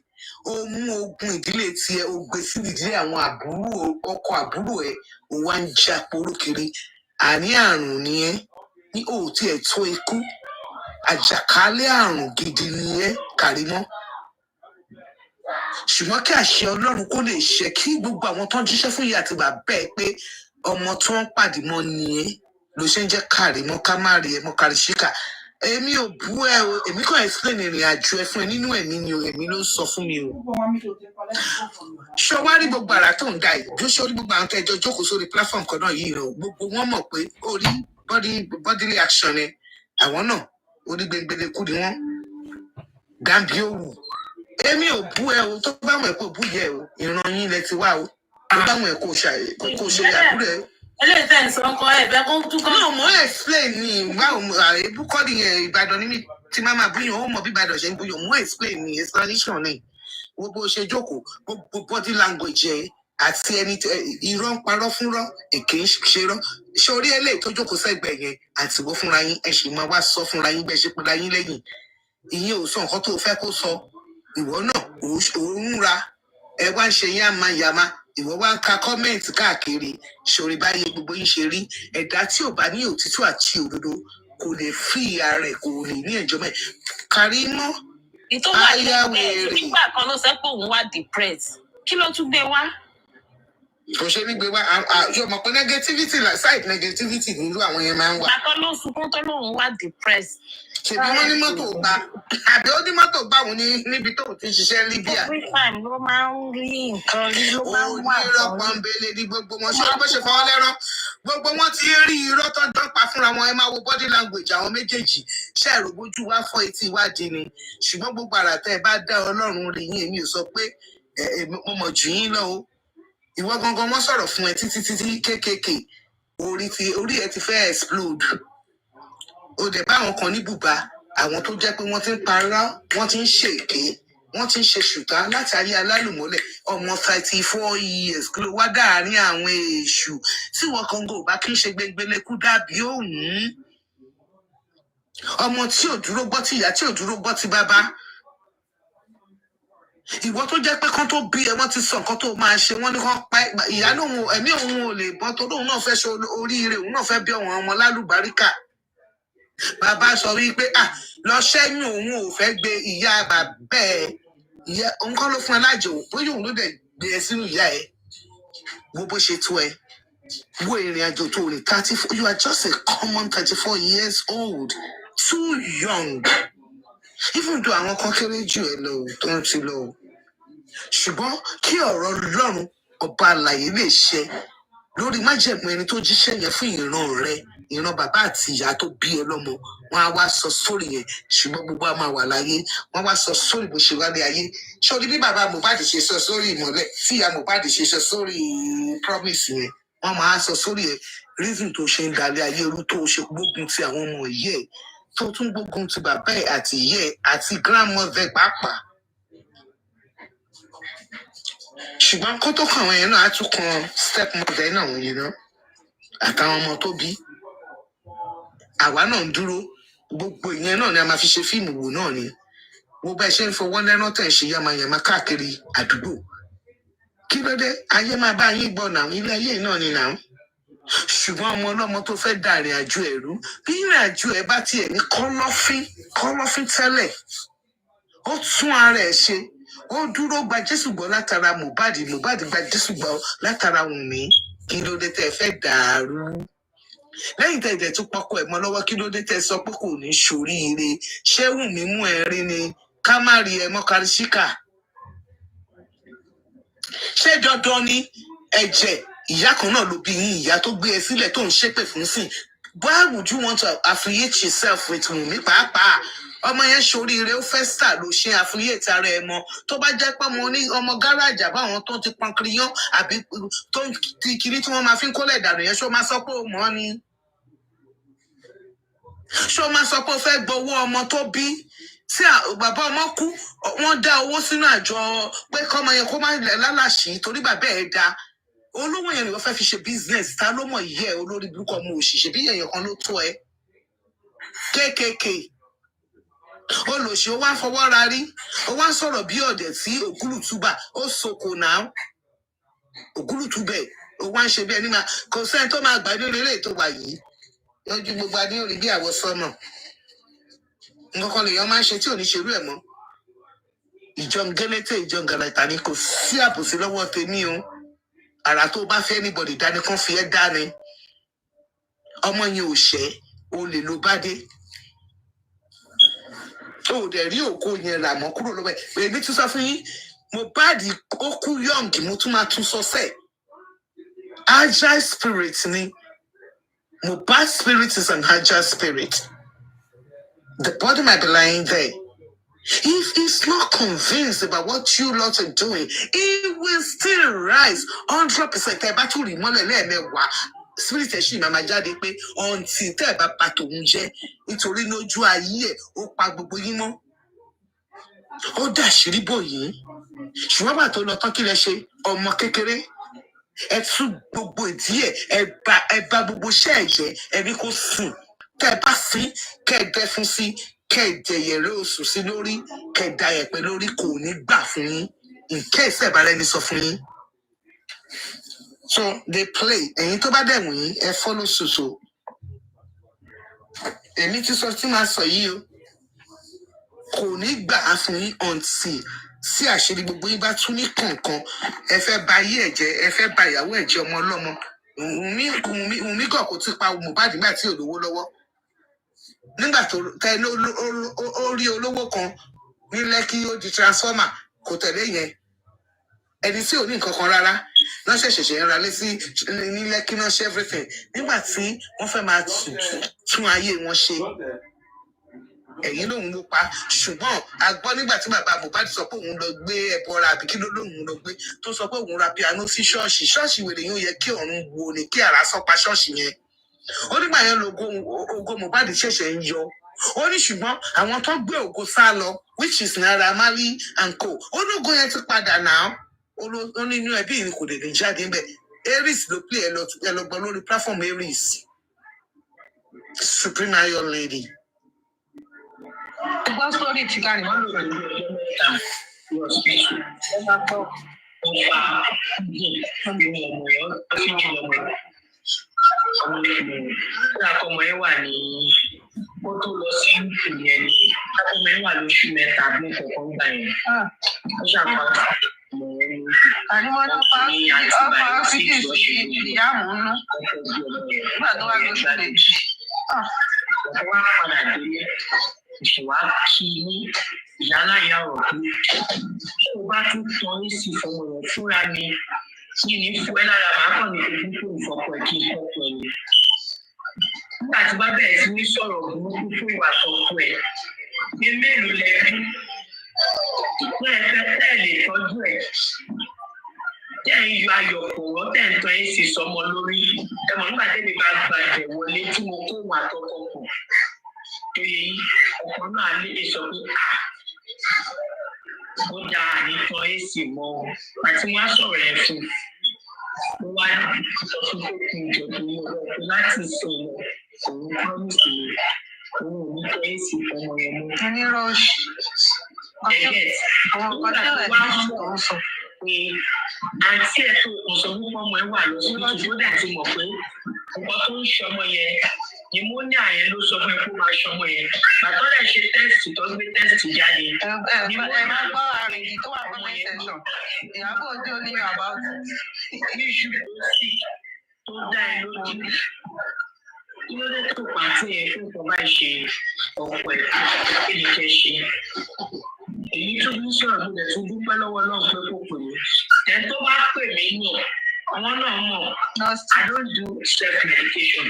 ó mú ogun ìdílé tiẹ̀ ó gbé sí ìdílé àwọn àbúrò ọkọ àbúrò ẹ ó wá ń jà poró kiri àní àrùn nìyẹn ní òòtí ẹ̀ tó ikú àjàkálẹ̀ àrùn gidi nìyẹn kárí mọ́ ṣùgbọ́n kí àṣẹ ọlọ́run kó lè ṣe kí gbogbo àwọn tó ń jíṣẹ́ fún ìyá àti bàbá ẹ pé ọmọ tó ń pàdé mọ́ nìyẹn ló ṣe ń jẹ́ kárí mọ́ ká má rí ẹ mọ́ kárí síkà èmi ò bú ẹ o èmi kàn explain ìrìn àjò ẹ fún ẹ nínú ẹ̀mí ni o èmi ló ń sọ fún mi o. ṣé wá rí gbogbo àrà tó ń da yìí bí ó ṣe rí gbogbo àwọn tẹjọ jókòó sórí platform kan náà yìí rẹ gbogbo wọn mọ̀ pé orí bodily action ni àwọn náà orí gbẹngbẹlẹ kú ni wọn dàbí òwú èmi ò bú ẹ o tó bá wọn ẹ kó bú yẹ o ìran yín lẹ ti wá o tó bá wọn ẹ kó ṣe àbúrò ẹ. eléyìí tẹ̀ ń sọ ọkọ ẹ̀ bẹ́ẹ̀ kó tún kọ́. náà mo explain ni báwo àìbú kọ́ nìyẹn Ìbàdàn ní mi tí máa máa búyàn ó mọ bí Ìbàdàn ṣe ń búyàn mo explain ni explanation ni gbogbo ṣe jókòó gbogbo body language ẹ àti ẹni irọ́ ń parọ́ fúnrọ́ èké ń ṣerọ́ sórí eléyìí tó jókòó sẹ́gbẹ̀ẹ́ yẹn àtiwọ́ fúnra yín ẹ sì máa wá sọ fúnra yín bẹ́ẹ̀ ṣe pera yín lẹ́yìn ìyẹn ò sọ nǹkan tó fẹ́ kó sọ ìwọ náà òun ra ẹ wá ń ṣe yàmá ìwọ wá ń ka kọ́mẹ̀ntì káàkiri ṣòrí báyìí gbogbo yín ṣe rí ẹ̀dá tí ò bá ní òtítọ́ àti òdodo kò lè fi ìyá rẹ̀ kò lè ní ẹ̀jọ́ mẹ́ kárí mọ́ ayáwèrè. nígbà kan ló sọ pé òun wá depressed kí ló tún gbé wá. kò ṣe ní gbé wá yóò mọ̀ pé negativity side negativity nílùú àwọn yẹn máa ń wà. àkọ́ ló sunkún tó lóun wá depressed. ṣèbí wọn ní mọ́tò gbà àbí ó ní mọ́tò gbà wọn níbi tó ti ṣiṣẹ́ Libya. every time ló máa ń rí nǹkan rí ló máa ń wà onírọ́ pọ́nbélé ní gbogbo wọn ṣé bó ṣe fọwọ́ lẹ́rán gbogbo wọn ti rí irọ́ tó ń dán pa fúnra wọn ẹ máa wo body language àwọn méjèèjì ṣe àrògbójú wá fọ́ etí ìwádìí ni ṣùgbọ́n gbogbo àrà tẹ́ ẹ bá dá Ọlọ́run rí yín èmi ò sọ pé mo mọ̀ jù yín lọ o ìwọ gangan wọn sọ̀rọ̀ fún ẹ títí kéékèèké orí ẹ ti fẹ́ explode ó dẹ̀ bá àwọn kan ní bùbá àwọn tó jẹ́ pé wọ́n ti ń parọ́ wọ́n ti ń ṣèké wọ́n ti ń ṣe ṣùtá láti ayé alálùmọ́lẹ̀ ọmọ 34 years kí ló wá dáàárín àwọn èṣù tí wọ́n kan gò bá kí ń ṣe gbẹngbẹlẹ́kú dàbí òun ọmọ tí ò dúró gbọ́ ti ìyá tí ò dúró gbọ́ ti bàbá ìwọ tó jẹ́ pé kán tó bí ẹ wọ́n ti sọ nǹkan tó máa ṣe wọ́n ní kán pa ìyá lòun ẹ̀mí òun ò lè bọ́ tó lóun náà fẹ́ ṣe oríire òun náà fẹ́ bí ọ̀wọ́n ọmọ lálùbáríkà bàbá sọ wípé lọ ṣẹ́yìn òun ò fẹ́ gbé ìyá bàbá ẹ̀ ìyá òun kọ́ ló fún ẹ lájò bóyá òun ló dẹ̀ gbé ẹ sínú ìyá ẹ wo bó ṣe tó ẹ wo ìrìn àjò tó rìn 34 you are just a common 34 years old too young even though àwọn kan kéré jù ẹ lọ tó ń ti lọ ṣùgbọ́n kí ọ̀rọ̀ Ọlọ́run ọba àlàyé lè ṣe lórí májẹ̀mú ẹni tó jíṣẹ́ yẹn fún ìran rẹ ìran bàbá àti ìyá tó bí ẹ lọ́mọ wọn á wá sọ sórí yẹn ṣùgbọ́n gbogbo a máa wà láyé wọn wá sọ sórí bó ṣe wálé ayé ṣọdí bí bàbá Mohbad ṣe sọ sórí ìmọ́lẹ̀ tí ìyá Mohbad ṣe sọ sórí promise yẹn wọn máa sọ sórí ẹ reason tó ṣe ń dalẹ̀ ayé irú tó ṣe gbógun ti àwọn ọmọ yìí ẹ tó tún gbógun ti bàbá ẹ̀ àti ìyá ẹ̀ àti grandmother pàápàá. Ṣùgbọ́n kó tó kàn wọ́n yẹn náà á tún kan stepmother náà wọ́n yẹn náà àtàwọn ọmọ tó bí. Àwa náà ń dúró gbogbo ìyẹn náà ni a máa fi ṣe fíìmù wò náà ni. Gbogbo ẹ ṣe ń fọwọ́ lẹ́rán tẹ̀ ṣe yamayama káàkiri àdúgbò. Kí ló dé? Ayé máa bá yín gbọ́ náà, ilé ayé náà ni náà. Ṣùgbọ́n ọmọ ọlọ́mọ tó fẹ́ dà ìrìn àjò ẹ̀rú, bí ìrìn àjò ẹ̀ bá tiẹ̀ ní kọ́lọ́fín tẹ́lẹ̀, ó tún ara ẹ̀ ṣe, ó dúró gba Jésù gbọ́ látara Mohbad gba Jésù gbọ́ látara Wùnmí. Kí ló dé tẹ́ fẹ́ dàrú? Lẹ́yìn tẹ́ ìdẹ̀ tún pọkọ ẹ̀ mọ́ lọ́wọ́, kí ló dé tẹ́ sọ pé kò ní ṣoríire? Ṣé Wùnmí mú ẹ rí ni? Ká má rí ẹ mọ́ Karísíkà. Ṣé dandan ni ẹ̀jẹ̀ ìyá kan náà ló bí yín, ìyá tó gbé ẹ sílẹ̀ tó ń ṣépè fún sìn? Why would you want to affiliate yourself with Wùnmí pàápàá? Ọmọ yẹn ṣoríire, ó fẹ́ star ló ṣe affiliate ara ẹ mọ́. Tó bá jẹ́ pé mo ní ọmọ gáràjì àbáwọn tó ti pọnkiri yán àbí tó ti kiri tí wọ́n máa fi ń kólẹ̀ dànù yẹn, ṣó máa sọ pé ó mọ̀ ni? Ṣó máa sọ pé ó fẹ́ gbowó ọmọ tó bí? Tí bàbá ọmọ kú, wọ́n dá owó sínú àjọ pé kọ́mọ yẹn kó má lẹ̀ lálàṣì torí bàbá ẹ̀ dá. Olówó yẹn ni wọ́n fẹ́ fi ṣe business, ta ló mọ̀ yẹ olórí burúkú ọmọ òṣìṣẹ́ bí èèyàn kan ló tó ẹ. kéékèèké olòṣì ó wá ń fọwọ́ ra rí, ó wá ń sọ̀rọ̀ bí ọ̀dẹ̀ tí ògúlùtúbà ó soko náà. Ògúlùtúbẹ̀ ó wá ń ṣe bí ẹni máa kò sẹ́ni tó máa gbà nínú ilé tó wà yìí. Lójú gbogbo adé orí bí àwọ̀ sọ́nà. Nǹkan kan lèèyàn máa ń ṣe tí ò ní ṣerú ẹ̀ mọ́. Ìjọ gẹ́lẹ́tẹ̀ ìjọ gàlàtà ni kò sí àbòsí lọ́wọ́ tèmi o. Àrà tó bá fẹ́ anybody dání kan fi ẹ́ dání. Ọmọ yẹn ò ṣẹ́, o lè lo bá dé. O dẹ̀ rí òkú yẹn rà mọ́ kúrò lọ́wọ́ ẹ̀. Èmi tún sọ fún yín, Mohbad ó kú young, mo tún máa tún sọ sẹ́ẹ̀. Agile spirit ni. Mohbad spirit is an agile spirit. The body might be lying there. If he's not convinced about what you lot are doing, he will still rise 100%. Tẹ́ bá tún rí mọ́lẹ̀ lẹ́ẹ̀mẹ́wàá, spirit ẹ̀ṣin máa jáde pé until tẹ́ bá pa tòun jẹ́ nítorí lójú ayé ẹ̀ ó pa gbogbo yín mọ́. Ó dàṣírí bò yín. Ṣùgbọ́n bàtà tó lọ tán kí lẹ ṣe? Ọmọ kékeré. Ẹ tún gbogbo ìdí ẹ̀, ẹ bá gbogbo iṣẹ́ ẹ̀ jẹ́, ẹ ní kó sùn. Tẹ́ bá sí, kẹ́ ẹ dẹ́ fún sí. Kẹ̀dẹ̀yẹ̀rẹ́ oṣù sí lórí, kẹ̀dà ẹ̀pẹ̀ lórí kò ní gbà fún yín. In case ẹ̀ bá rẹ́ni sọ fún yín. So they play. Ẹ̀yin tó bá dẹ̀ wù yín, ẹ follow ṣoṣo. Èmi ti sọ tí màá sọ yìí o. Kò ní gbà á fún yín until sí àṣírí gbogbo yín bá tún ní kọ̀ọ̀kan. Ẹ fẹ́ ba ayé ẹ̀ jẹ́, ẹ fẹ́ ba ìyàwó ẹ̀ jẹ́ ọmọ ọlọ́mọ. Wùnmí kọ̀ kó ti pa Mohbad nígbà tí ò lówó lọ́wọ́. Nígbà tó tẹ ó rí olówó kan ní Lẹ́kí ó di transformer kò tẹ̀lé yẹn. Ẹni tí ò ní nǹkan kan rárá náà ṣẹ̀ṣẹ̀ ń ra lé sí ní Lẹ́kí náà ṣe everything. Nígbà tí wọ́n fẹ́ máa tún ayé wọn ṣe, ẹ̀yin lòun ló pa. Ṣùgbọ́n a gbọ́ nígbà tí bàbá Mohbad sọ pé òun lọ gbé ẹbọra àbí kí ló lóun lọ gbé, tó sọ pé òun ra piano sí ṣọ́ọ̀ṣì. Ṣọ́ọ̀ṣì wèrè yóò yẹ kí ọ̀run wo ni kí àrá sọ́pa ṣọ́ọ̀ṣì yẹn. Ó nígbà yẹn ògo Mohbad ṣẹ̀ṣẹ̀ ń yọ. Ó ní ṣùgbọ́n àwọn tó gbé ògo sá lọ, which is Naira Marley and co. Ó ní ògo yẹn ti padà náà. Ó ní inú ẹbí ni kò lè jáde ńbẹ̀. Aries ló play ẹ lọ gbọ́ lórí platform Aries. Supreme Iron Lady. Gbọ́ sórí ti kárí wọ́n lò ní ọjọ́ mẹ́ta lọ sí ẹ bá gbọ́ ọ̀pá ọmọ ọmọ ẹ wà ní ó tó lọ sí ìyẹn ni ọmọ ẹ wà lóṣù mẹ́ta bí nǹkan gbà yẹn ó ṣàpá ọmọ ẹ ní àníwọ́n ọ̀pá fídíò sí ìyá àmúnú nígbà tó wá lóṣù méjì. ọ̀pọ̀ wá padà délé ìṣèwà kí ní ìyálà ìyá ọ̀rọ̀ pé tó o bá tún tán ní sí fọmọ rẹ̀ fúnra mi kí ni fún ẹ lára màá kàn ní ojú tó ìfọkọ ẹ kí n kọkọ ẹ ni. Nígbà tí bá bẹ̀rẹ̀ sí ní sọ̀rọ̀ burúkú fún ìwà tọkọ ẹ ní mélòó lẹ́bí pé ẹ fẹ́ tẹ̀lé tọ́jú ẹ̀ tẹ́ ń yọ ayọ̀ kọ̀ọ̀rọ̀ tẹ́ ń tán ẹ̀ sì sọmọ lórí ẹ mọ̀ nígbà tẹ́mi bá gbàjẹ̀ wọlé tí mo kó wà tọkọ pọ̀ ṣòye yìí ọ̀pọ̀ náà lè sọ pé ó dáa nìkan èsì mọ́ àti wọ́n á sọ̀rọ̀ yẹn fún mo wá sọ fún pé kí n jọ tó mọ̀ ọ́ láti sọ̀rọ̀ òun promise mi òun ò ní kọ́ èsì ọmọ yẹn mọ́. ẹni rọ́ọ̀ṣì àwọn kan tẹ́lẹ̀ wá mọ̀ ọ́ sọ pé àǹtí ẹ̀ tó kàn sọ wípé ọmọ ẹ̀ wà lọ́sibítù tó dẹ̀ ti mọ̀ pé nǹkan tó ń ṣọmọ yẹn pneumonia yẹn ló sọ fún ẹ kó máa ṣọmọ yẹn bàtọ́ dẹ̀ ṣe tẹ́sítì tó gbé tẹ́sítì jáde. ẹ máa gbọ́ àrèjì tó wà fún ẹ̀sẹ̀sọ̀ Ìyábọ̀ Òjó ní about iṣu tó sì tó dá ẹ lójú kí ló dé tó pàtó yẹn fún nǹkan bá ṣe ọ̀pọ̀ ẹ̀ kí ni kẹ́ ṣe. èyí tó bí sọ̀rọ̀ mo dẹ̀ tún dúpẹ́ lọ́wọ́ náà pé kò pè mí ẹ̀ tó bá pè mí yàn àwọn náà mọ̀ I don't do self medication.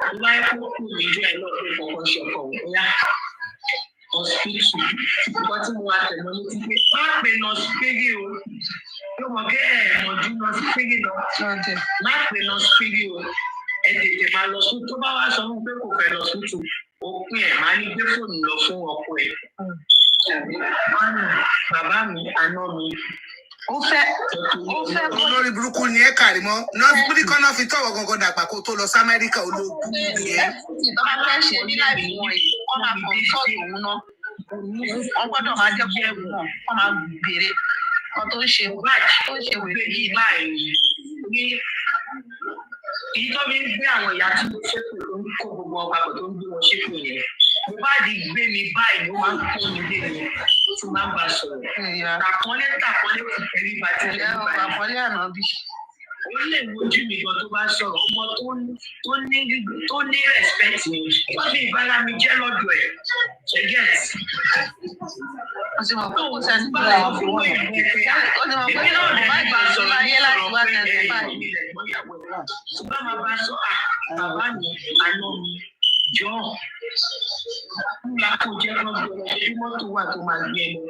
tó bá yẹ kó kù mí díẹ̀ náà pé kọ̀ọ̀kan ṣe ọkọ̀ òyà hospital nǹkan tí mo wá tẹ̀lé ní ti pé má pè nọ́ọ̀sì pégé o yóò mọ̀ kí mọ̀jú nọ́ọ̀sì pégé lọ má pè nọ́ọ̀sì pégé o ẹ tètè máa lọ sí tó bá wá sọ fún pé kò fẹ́ lọ sí òpin ẹ̀ máa ní gbé fóònù lọ fún ọkọ ẹ̀. bàbá mi àná mi. ó fẹ́ olórí burúkú ni ẹ kàrí mọ́ nọ́ọ̀sì kan náà fi tọ̀wọ̀ gangan dàgbà kó tó lọ sí Amẹ́ríkà ológun nìyẹn. ìtọ́ba fẹ́ ṣe ní láì fún wọn yìí wọ́n máa kọ́ sọ́ọ̀tù òun náà wọ́n gbọ́dọ̀ máa jẹ́ kó wù wọ́n máa béèrè wọn tó ń ṣe wèrè yìí báyìí èyí tó fi ń gbé àwọn ìyá tí mo ṣépè ló ń kó gbogbo ọba tó ń gbé wọn ṣépè yẹn MOHBAD gbé mi báyìí ló máa ń kó mi dé mi tí máa ń bá sọ̀rọ̀ tàkọ́lé kò tẹ̀lé bá tẹ̀lé báyìí àkọlé àná bí. ó lè wojú mi gan tó bá sọ̀rọ̀ ọmọ tó ní respect mi wọ́n fi ìbára mi jẹ́ lọ́dọ̀ ẹ̀ ṣẹ́gẹ́t. ó ti mọ̀ pé kò sẹ́ni tó lọ fún wọn. ó ti mọ̀ pé MOHBAD bá sọ láyé láti wá tẹ̀lé báyìí. tó bá máa bá sọ bàbá mi àná mi jọ nígbà kó jẹ́ kó gbé lọ sí mọ́tò wà tó máa gbé lọ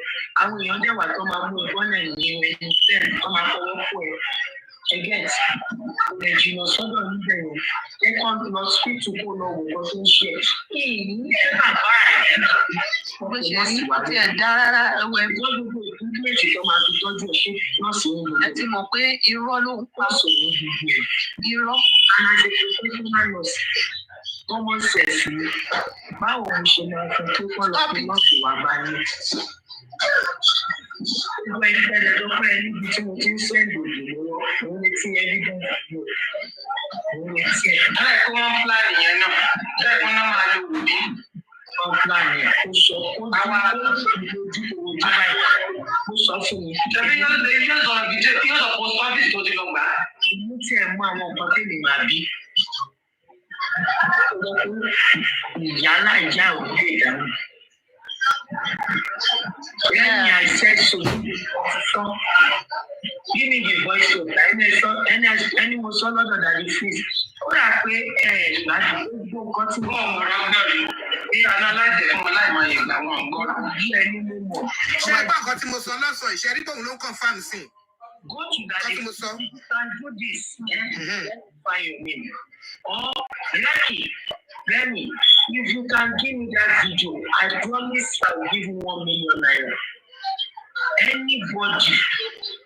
àwọn èèyàn dẹ̀ wà tó máa mú ẹ̀gbọ́n náà ní ẹni bẹ́ẹ̀ tó máa fọwọ́ pọ̀ ẹ̀ ẹgẹ́t ẹ̀ jìnnà sọ́dọ̀ níbẹ̀ yẹn ẹ kàn lọ sípìtì kó lọ wò ó tó ń ṣe èyí ẹ bàbá ẹ̀ bó ṣe rí tí ẹ̀ dá rárá ẹwẹ́ ẹgbẹ́ gbogbo ìdílé ètò tó máa fi tọ́jú ẹ̀ ṣe nọ́ọ̀sì ń lò. ẹ ti mọ̀ pé irọ́ ló ń pa sọ̀rọ̀ gbogbo ẹ̀ irọ́. and as a professional nurse common sense ni báwo mo ṣe máa fún tó kọ́ lọ sí nọ́ọ̀sì wà báyìí. Gbogbo ẹni tẹ́lẹ̀ tó fẹ́ níbi tí mo ti ń sẹ́ǹdì òdì lọ́wọ́ òun lè ti evidence gbò òun lè ti ẹ̀. bẹ́ẹ̀ kí wọ́n plan yẹn náà bẹ́ẹ̀ kí wọ́n máa lo wò mí. wọ́n plan yẹn kó sọ kó àwa ojú báyìí kó sọ fún mi. ṣebí yóò sọ ìdíje kí yóò sọ post office tó ti lọ gbà á. Ìlú tí ẹ mú àwọn nǹkan tèmi máa bí. Ìyá láìjá ò lè dáhùn. Lẹ́yìn àìsẹ́ sọ give me the voice of ẹni mo sọ lọ́dọ̀ dàdí fíìs. Ó rà pé láti gbogbo nǹkan tí mo mọ̀ ọ́n gbọ́ mi. Bí aláàjẹ fún wọn láì máa yẹ gbà wọn gbọ́dọ̀. Bí ẹni mo mọ̀. ṣé ẹ gbọ́ nǹkan tí mo sọ lọ́sọ̀ ìṣẹ́rí tóun ló ń confirm sí i. Go to that nǹkan tí mo sọ. you can do this. Find your name. Or Remy, if you can give me that video, I promise I will give you 1 million naira. Anybody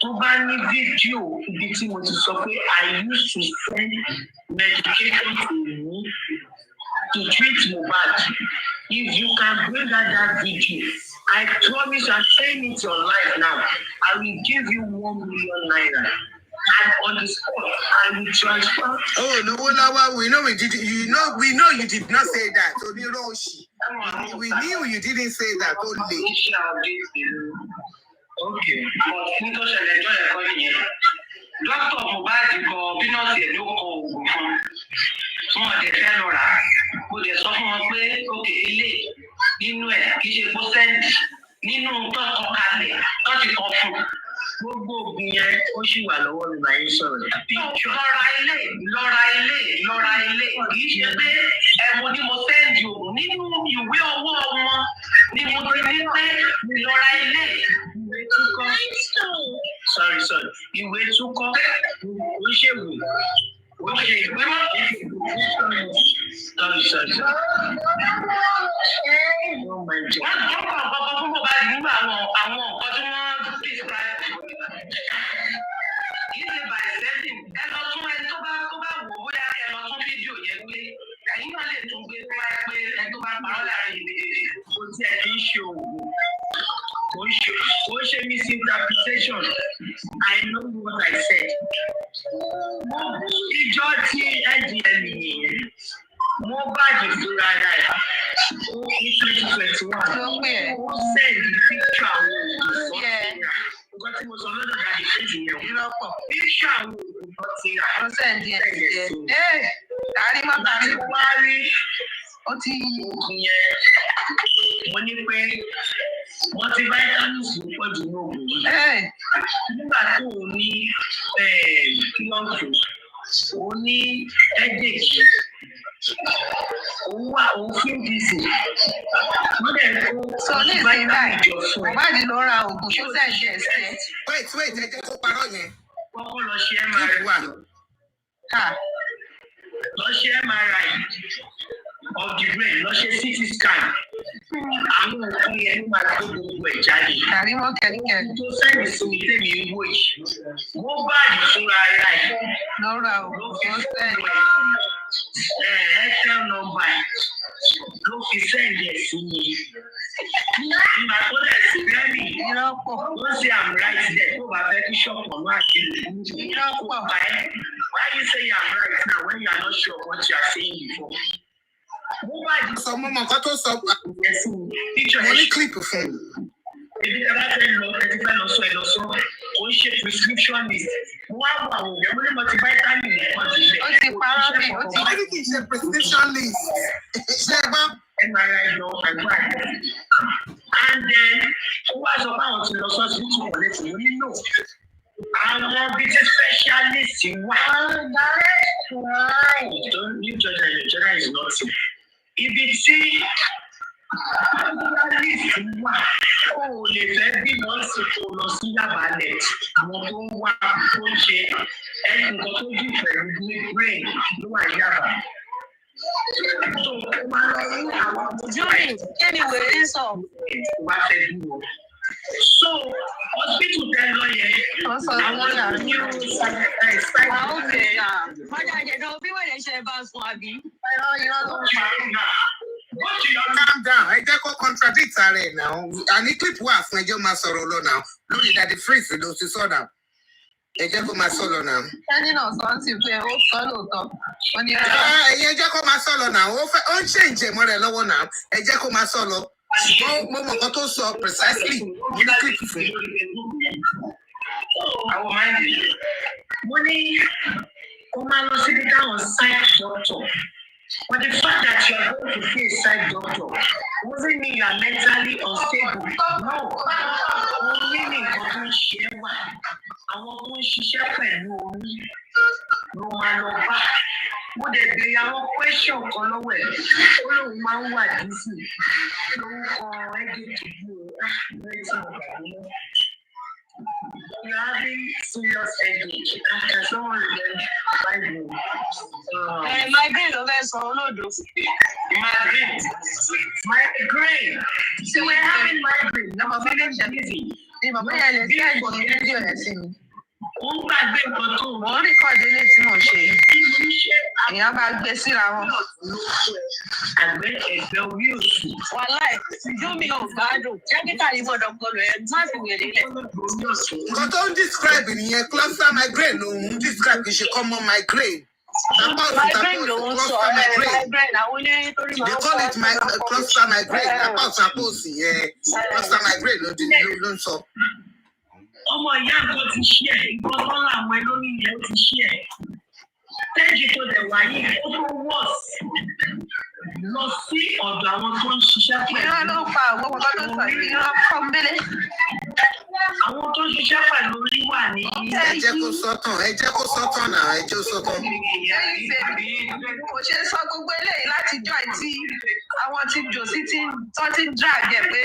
tó bá ní fídíò ibi tí mo ti sọ pé I used to send medication to me to treat MOHBAD. If you can bring out that video, I promise I'm saying it on live now. I will give you 1 million naira. And on the spot, I will transfer. Oh no, we know you did not say that. We knew you didn't say that only. Okay. nítorí ṣẹlẹ̀ ẹjọ́ ẹ̀kọ́ nìyẹn dókítà MOHBAD kọ bínọ́ọ̀sì ẹ̀ ló kọ oògùn fún wọn dẹ̀ fẹ́ lọ rà á mo dẹ̀ sọ fún wọn pé òkè ilé nínú ẹ̀ kì í ṣe kó sẹ́ǹdì nínú tó kọ kalẹ̀ tó ti kọ fún un. Gbogbo ògùn yẹn ó ṣì wà lọ́wọ́ mi máa ń sọ̀rọ̀. lọ́ra ilé kì í ṣe pé ẹ̀mú ni mo sẹ́ǹdì òògùn nínú ìwé owó wọn ni mo ti ní pé lọ́ra ilé. Ìwé túkọ́ ìwé túkọ́ ó ṣèwé ó ṣe ìwé sorry. nígbà àwọn nǹkan tí wọ́n describe kì í ṣe by setting ẹ lọ tún ẹni tó bá wò bóyá ẹ lọ tún fídíò yẹn gbé ẹ̀yin náà lè tún gbé tó wáyé pé ẹ tó bá parọ́ láàrin ìdílé kò tí ẹ kì í ṣe òògùn kò ń ṣe misinterpretation I know what I said. Ìjọ tí ndl yìí MOHBAD fúnra rẹ̀ ní 2021 ó sẹ́ẹ̀dì píkṣọ àwọn òògùn nǹkan tí mo sọ lọ́dọ̀ dáadé kéjì yẹn lọ́pọ̀ píkṣọ àwọn òògùn tó ti rà ó sẹ́ẹ̀dì ẹ̀ dárí mọ́ta ni mo wá rí ó ti oògùn yẹn mo ní pé multivitamins ló pọ̀ jù ní oògùn yìí nígbà tó o ní kílọ̀tù o ní ẹ́dẹ̀kì òun fún bíìsì wọ́n dẹ̀ kó vitamin jọ fún ẹ. MOHBAD ló ra oògùn ṣó sẹ́ǹdì ẹ̀ sí ẹ. wait ẹ jẹ́ kó parọ́ yẹn. kọ́kọ́ lọ ṣe MRI of the brain lọ ṣe CT scan àwọn nǹkan yẹn ló máa tó gbogbo ẹ̀ jáde. àríwọ̀ kẹ̀kẹ́. tó sẹ́yìn sí mi tèmi ń wò yìí MOHBAD fúnra ara ẹ̀ ló ra oògùn ṣó sẹ́ǹdì. Excel number ló fi sẹ́ǹdì ẹ̀ sí mi. ìgbà tó dẹ̀ sí rẹ́mi ó ṣe am right there tó bá fẹ́ kí ṣọ́ọ̀pù ọ̀nà àti ìlú why you say I'm right now when you are not sure what you are saying before. MOHBAD sọ mọ́ mọ́ nǹkan tó sọ mo ní clip fún un. Ebi tí a bá fẹ́ lọ ẹ ti fẹ́ lọ sọ ẹ lọ sọ kò ń ṣe prescription list mo wá wọ àwọn òbí mo ní multivitamin nǹkan jù lẹ. ó ti parọ́ mi ó ti. wọ́n ní kì í ṣe prescription list ṣé ẹ gbọ́. MRI lọ àgbà and then ó wá sọ báwọn ti lọ sọ́ọ̀sì tó wọlé tí mo nílò àwọn bíi ti specialist wà. New Jordan is nothing. Ibi tí specialist wà ó lè fẹ́ bí wọ́n sì kó lọ sí Yàbálẹ̀ àwọn tó ń wá tó ń ṣe ẹni nǹkan tó jù pẹ̀lú ní brain ló wà Yàbá. So ó máa lọ rí àwọn Júlì, kí ni wèrè ń sọ? wá fẹ́ bí wọn. So hospital tẹ lọ yẹn àwọn new site. Òkè mọ́jà jẹ̀dọ̀ bí wèrè ṣe bá sùn àbí? Irọ́ ló ń pa. calm down ẹ jẹ́ kó contradict ara ẹ̀ náà àní clip wà fún ẹjọ́ máa sọ̀rọ̀ lọ náà lórí Daddy Freeze ló ti sọ náà ẹ jẹ́ kó máa sọ lọ náà. Kẹ́ni náà sọ sí pé ó sọ lóòótọ́ ó ní ẹ̀yin ẹ jẹ́ kó máa sọ lọ náà ó ń ṣe ìjẹ̀mọ́ rẹ̀ lọ́wọ́ náà ẹ jẹ́ kó máa sọ lọ mo mọ̀ nǹkan tó sọ precisely mo ní clip fún. àwọn máa ń dì mo ní kó máa lọ síbi táwọn side doctor. But the fact that you are going to see a side doctor doesn't mean you are mentally unstable. No. Only nǹkan tó ń ṣe é wà. Àwọn tó ń ṣiṣẹ́ pẹ̀lú orí ló máa lọ bá. Mo dẹ̀ béèrè àwọn question kan lọ́wọ́ ẹ̀. Ó lóun máa ń wà dísì. Lórúkọ ẹgbẹ́ ìdìbò lórí tí mo gbàgbé lọ. You are having serious headache. Can someone remember Bible? Migraine ló fẹ́ sọ olódo. Migraine. So we're having migraine. Number feeling easy. bàbá yẹn lè sí àìsàn fídíò ẹ̀ sí mi. Ó ń gbàgbé nǹkan tó Mo ń rìkọ́dì ilé tí mo ṣe. Èèyàn bá gbé síra wọn. àgbẹ̀ ẹ̀gbẹ́ orí òsì. Wàláì, Júmi ò gbádùn. Dókítà yìí gbọ́dọ̀ kọlù ẹ̀ má fi wèrè lẹ̀. nǹkan tó ń describe nìyẹn cluster migraine lòun ń describe kì í ṣe common migraine. Migraine lòun sọ migraine àwọn onírìn torí máa ń They call it cluster migraine. Apá ọ̀tún apá òsì yẹn cluster migraine ló ń sọ. Ọmọ ìyá nǹkan ti ṣí ẹ̀, nǹkan tó ń ra àwọn ẹlórí ilẹ̀ ó ti ṣí ẹ̀. Tẹ́jì tó dẹ̀ wáyé, ó tó wọ́ọ̀sì lọ sí ọ̀dọ̀ àwọn tó ń ṣiṣẹ́ pẹ̀lú. Irọ́ ló pa àwọn ọmọ tó sọ yìí, irọ́ pọ́nbélé. Àwọn tó ń ṣiṣẹ́ pẹ̀lú orí wà ní. Ẹ jẹ́ kó sọ́tàn náà, ẹ jẹ́ kó sọ́tàn. Kò ṣe é sọ gbogbo eléyìí láti jọ àìtí àwọn tí jòsí tó ti ń drag ẹ̀ pé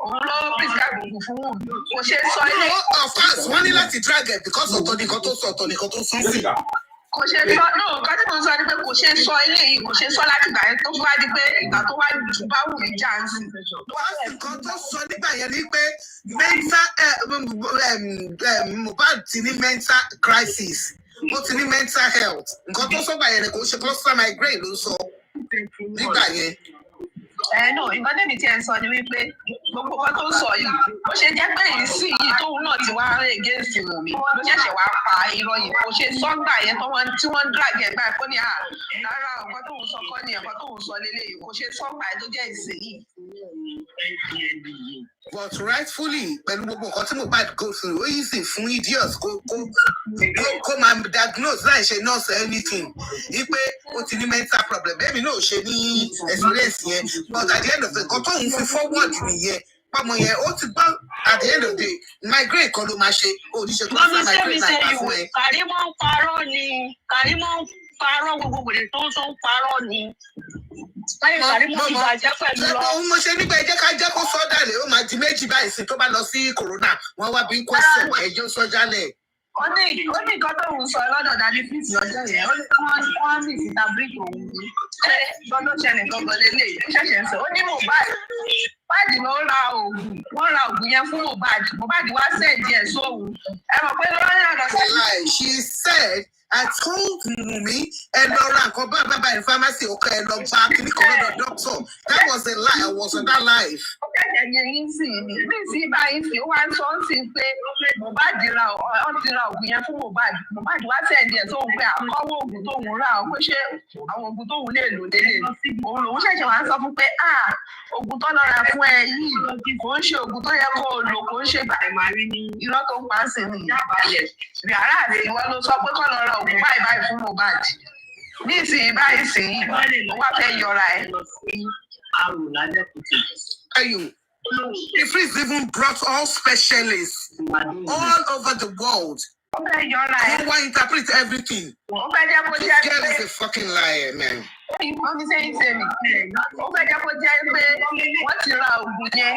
òun ló prescribe òògùn fún wọn. Kò ṣe é sọ eléyìí. Of course, wọ́n ní láti drag ẹ̀ because ọ̀tọ̀ nìkan tó sọ ọ̀tọ̀ nìkan tó sọ sí. kò ṣe sọ náà nǹkan tí mo sọ ni pé kò ṣe sọ eléyìí kò ṣe sọ láti ìgbà yẹn tó fi wá di pé ìgbà tó wá bá wù mí jà ń sìn. nǹkan tó sọ nígbà yẹn ni pé Mohbad ti ní mental crisis ó ti ní mental health nǹkan tó sọ gbà yẹn ni kò ṣe cluster migraine ló sọ nígbà yẹn. No, nǹkan tẹ́mi tí ẹ sọ ni wípé gbogbo nǹkan tó ń sọ yìí ó ṣe jẹ́ pé ìsìn yìí tóun náà ti wá against Wùnmí ló ṣẹ̀ṣẹ̀ wá pa irọ́ yìí kò ṣe sọ́gbà yẹn tí wọ́n ń drag ẹ̀ báyìí kó ní rárá nǹkan tóun sọ kọ́ ni nǹkan tóun sọ lélẹ́yìí kò ṣe sọ́gbà yẹn tó jẹ́ ìsìn yìí. But rightfully pẹ̀lú gbogbo nǹkan tí Mohbad go through ó yìí sì fún idiot kó máa diagnose láì ṣe nurse anything wípé ó ti ní mental problem bẹ́ẹ̀ mi náà ṣe ní experience yẹn but at the end of the day nǹkan tóun fi forward nìyẹn pàmò yẹn ó ti gbọ́ at the end of the day migraine kan ló máa ṣe oníṣe cluster migraine náà pa fún ẹ. Kàrímọ́ ń parọ́ ni Kàrímọ́ ń parọ́ gbogbo wèrè tó ń parọ́ ni. Mo ṣe nígbà ẹ jẹ́ ká jẹ́ kó sọ dálẹ̀ ó máa di méjì báyìí sí tó bá lọ sí corona wọ́n wá bí question ẹjọ́ sọ jálẹ̀. ó ní nǹkan tóun sọ lọ́dọ̀ dàbí fíìsì ọjọ́ yẹn ó ní wọ́n ní ìsìta bíríkì òun ní ṣé gbọ́dọ̀ ṣẹlẹ̀ gbọ́dọ̀ lélẹ̀ ó ṣẹ̀ṣẹ̀ ń sọ ó ní Mohbad ló ra oògùn wọ́n ra oògùn yẹn fún Mohbad wá sẹ́ẹ̀dì ẹ̀ sóhun ẹ mọ̀ pé lọ́yà lọ sí. She said I told Wunmi ẹ lọ ra nǹkan bá in pharmacy ọkọ ẹ lọ bá kíní kan lọ́dọ̀ doctor that was a lie I was on that life. ó kẹ́kẹ́ yẹn yín sí ni bí sí báyìí sí ó wá ń sọ ń sìn pé Mohbad ti ra oògùn yẹn fún Mohbad wá sẹ́ẹ̀dì ẹ̀ sóhun pé àkọ́wọ́ oògùn tóun rà ó pé ṣé àwọn oògùn tóun lè lò lélẹ̀ òun lòun ṣẹ̀ṣẹ̀ wá ń sọ fún pé oògùn tó lọ ra fún ẹ yìí kò ń ṣe oògùn tó yẹ kó o lò kò ń ṣe irọ́ tó ń pa sí ni yàrá àti ìwọ ló sọ pé kó lọ ra oògùn báyìí fún Mohbad ní ìsìn báyìí sí ó wá fẹ́ yọra ẹ. The priest even brought all specialists all over the world. Who will interpret everything? This girl is a fucking liar, man. Ó ní sẹ́yìn sẹ́mi. Ó fẹ́ jẹ́ kó jẹ́ pé wọ́n ti ra oògùn yẹn.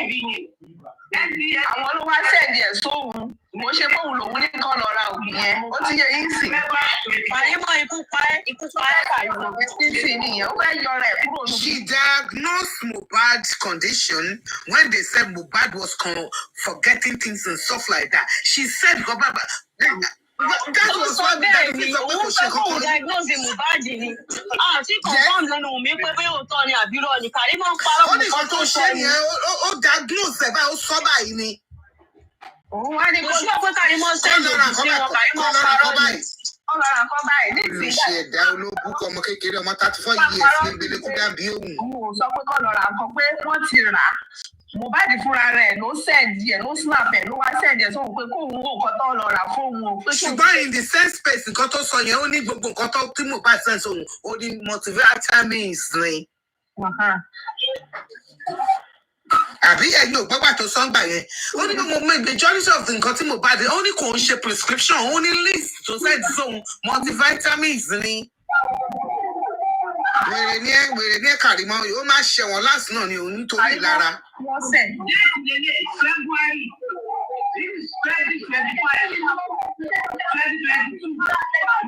Àwọn ló wá sẹ́ẹ̀dì ẹ̀ sóhun. Mo ṣe fóun lòun ní kọ́ lọ ra oògùn yẹn. Ó ti yẹ yín sí. Kàrímọ́ ikú pa ẹ́ Kàrímọ́. Títì nìyẹn, ó fẹ́ yọra ẹ̀ kúrò ní. She diagnosed Mohbad's condition when they said Mohbad was forgetting things and stuff like that. She said, that was what that was òun fẹ́ kóun diagnose Mohbad ni. Àti confirm lẹ́nu mi pé òótọ́ ni àbí irọ́ ni Kàrímọ́ ń parọ́ ó ní nǹkan tó ṣe ni ó diagnose ẹ̀ báyìí ó sọ báyìí ni. Òun wá ní kò sí ọ̀pẹ́ Kàrímọ́ sẹ́yìn òjì sí wọn Kàrímọ́ parọ́ ni. Ọlọ́run kan báyìí ní ìsìn ṣe ẹ̀dá olóbùkọ ọmọ kékeré ọmọ 34 years ní gbélé kú dàbí òun. Òun ò sọ pé kọ́ lọ ra nǹkan pé wọ́n ti rà á. Mohbad fúnra rẹ̀ ló sẹ́ẹ̀dì ẹ̀ ló snap ẹ̀ ló wá sẹ́ẹ̀dì ẹ̀ sóhun pé kóun wò nǹkan tó lọ rà fóun o. Ṣùgbọ́n in the same space nǹkan tó sọ yẹn ó ní gbogbo nǹkan tó tí Mohbad sẹ́ẹ̀ sóhun ó ní multivitamins ni. Àbí ẹ̀yin ò gbọ́gbà tó sọ́ngbà yẹn ó ní mo majority of the nǹkan tí Mohbad ó ní kò ń ṣe prescription ó ní list tó sẹ́ẹ̀dì sóhun multivitamins ni. Wèrè ní ẹ Kàrímọ́ ó máa ṣẹ̀wọ̀n láti náà ni òun nítorí ìlara. Wọ́n sẹ̀. February 2025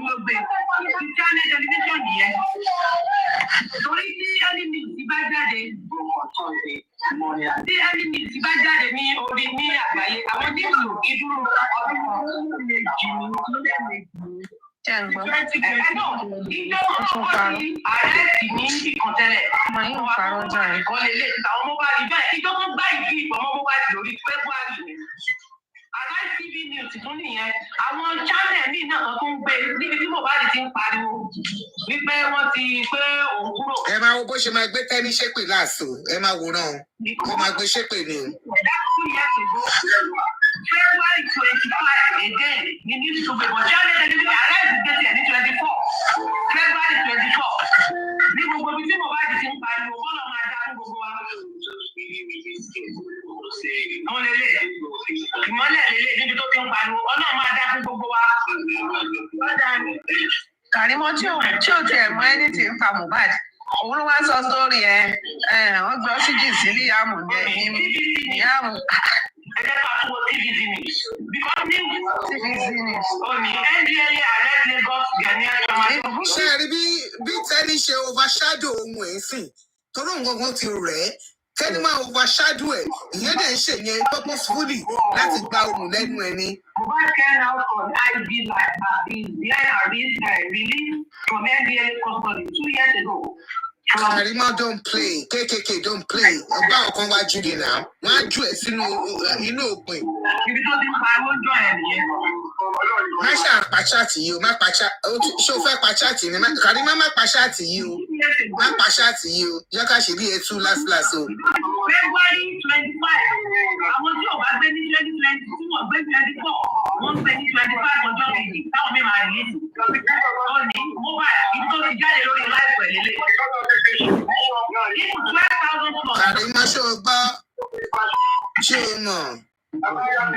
mo gbé channel television yẹn torí tí enemy ti bá jáde ní orí ní àgbáyé àwọn nílùú ìdúró ọdún lè jù ló lè ààrẹ sì ní ìkọ̀tẹ́lẹ̀ àwọn MOHBAD bẹ́ẹ̀ ìjọba gbá ìdí ìbọn MOHBAD lórí February Arise TV News tún nìyẹn àwọn channel míì náà tó ń gbé níbi tí Mohbad ti ń pariwo wípé wọ́n ti pé òun kúrò. Ẹ máa wo bó ṣe máa gbé tẹ́ni ṣépè láàṣọ ẹ máa wòran ó máa gbé ṣépè ni o. February 25 again ní news tó gbé bọ̀ channel television Arise gbé tiẹ̀ ní 24 February 24 ní gbogbo ibi tí Mohbad ti ń pariwo bọ́lá máa dá fún gbogbo wa. Àwọn lélẹ̀ ìmọ́lẹ̀ lélẹ̀ níbi tó ti ń pariwo ọlọ́run máa dá fún gbogbo wa. Kàrímọ́ tí ò tiẹ̀ mọ ẹni tí ń pa Mohbad òun ló wá sọ sórí wọ́n gbọ́ síjì sí Líyàmù ní Líyàmù. to watch TVZ News. Because TVZ News. Only NDLA arrest Lagos Ghanaian trauma. Ṣé ẹ rí bí Tẹ́ni ṣe overshadow ohun ẹ̀ sìn? Torí òun gangan ti rẹ̀ ẹ́. Tẹ́ni máa overshadow ẹ̀. Ìyẹn dẹ̀ ń ṣe yẹn purposefully láti gba ohun lẹ́nu ẹ̀ ni. Mohbad came out on IG Live is released from NDLA custody 2 years ago. Karima don't play, KKK don't play. Ọgbà ọ̀kan wá jù dì náà. Wọ́n á jù ẹ̀ sínú inú òpin. Ibi tó ti pa ló jọ ẹ̀ nìyẹn. Má ṣàpá ṣáàtì yìí o, má pa ṣáàtì. Ṣé o fẹ́ pa ṣáàtì ni? Karima má pa ṣáàtì yìí o. Má pa ṣáàtì yìí o. Jẹ́ ká ṣe bí ẹtú last o. February 25. Àwọn tí ò bá gbé ní 2020 tí wọ́n gbé 24. Wọ́n gbé ní 25 ọjọ́ kejì. Táwọn mi máa rí èsì. Ó ní Mohbad ibi tó ti jáde lórí láìpẹ́ lélẹ̀. Karima ṣó o gbọ́? Ṣé o mọ̀?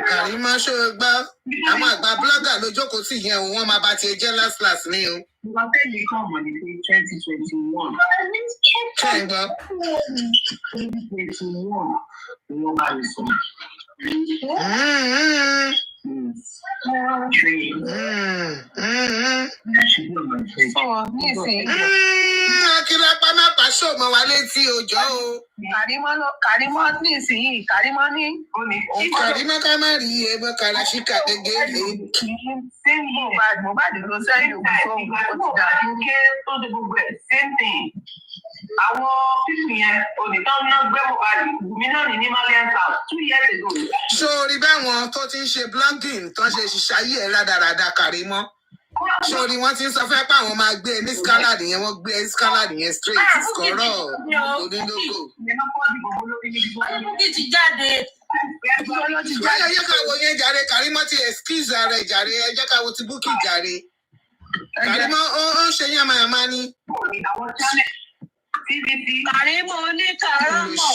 Karima ṣó o gbọ́? Àwọn àgbà blọ́gà ló jókòó sí ìyẹn o, wọ́n máa bá tiẹ̀ jẹ́ last ni o. Ìgbà tẹ́lẹ̀ kan mọ̀ ní pé 2021. Ṣé ẹ gbọ́? 2021 ni wọ́n bá mi sọ. Akínlápá má pa ṣòmọ wa létí òjò o. Kàrímọ́ nísìnyí, Kàrímọ́ ní. Kàrímọ́ ká má rí ẹbọ Karashika gẹ́gẹ́ lé. Mohbad ló sẹ́yìn ògùn fóun, ó ti dàbí. Tó di gbogbo ẹ̀ same thing. Àwọn fífi yẹn onìkan náà gbé Mohbad Gumi náà ní Malian South 2 years ago. Sórí báwọn tó ti ń ṣe blogging tó ń ṣe ṣiṣayé ẹ̀ rádaràda Karimo. Sórí wọ́n ti ń sọ fẹ́ pé àwọn máa gbé ní Scalad yẹn, wọ́n gbé Scalad yẹn straight kọ̀rọ̀ onílógò. Bukky ti jáde. Ẹ jẹ́ ká wo yẹn jàre, Karimo ti excuse rẹ̀ jàre, ẹ jẹ́ ká wo ti Bukky jàre. Karimo ó ń ṣe yàmàyàmá ní. Karimo ní Karamo.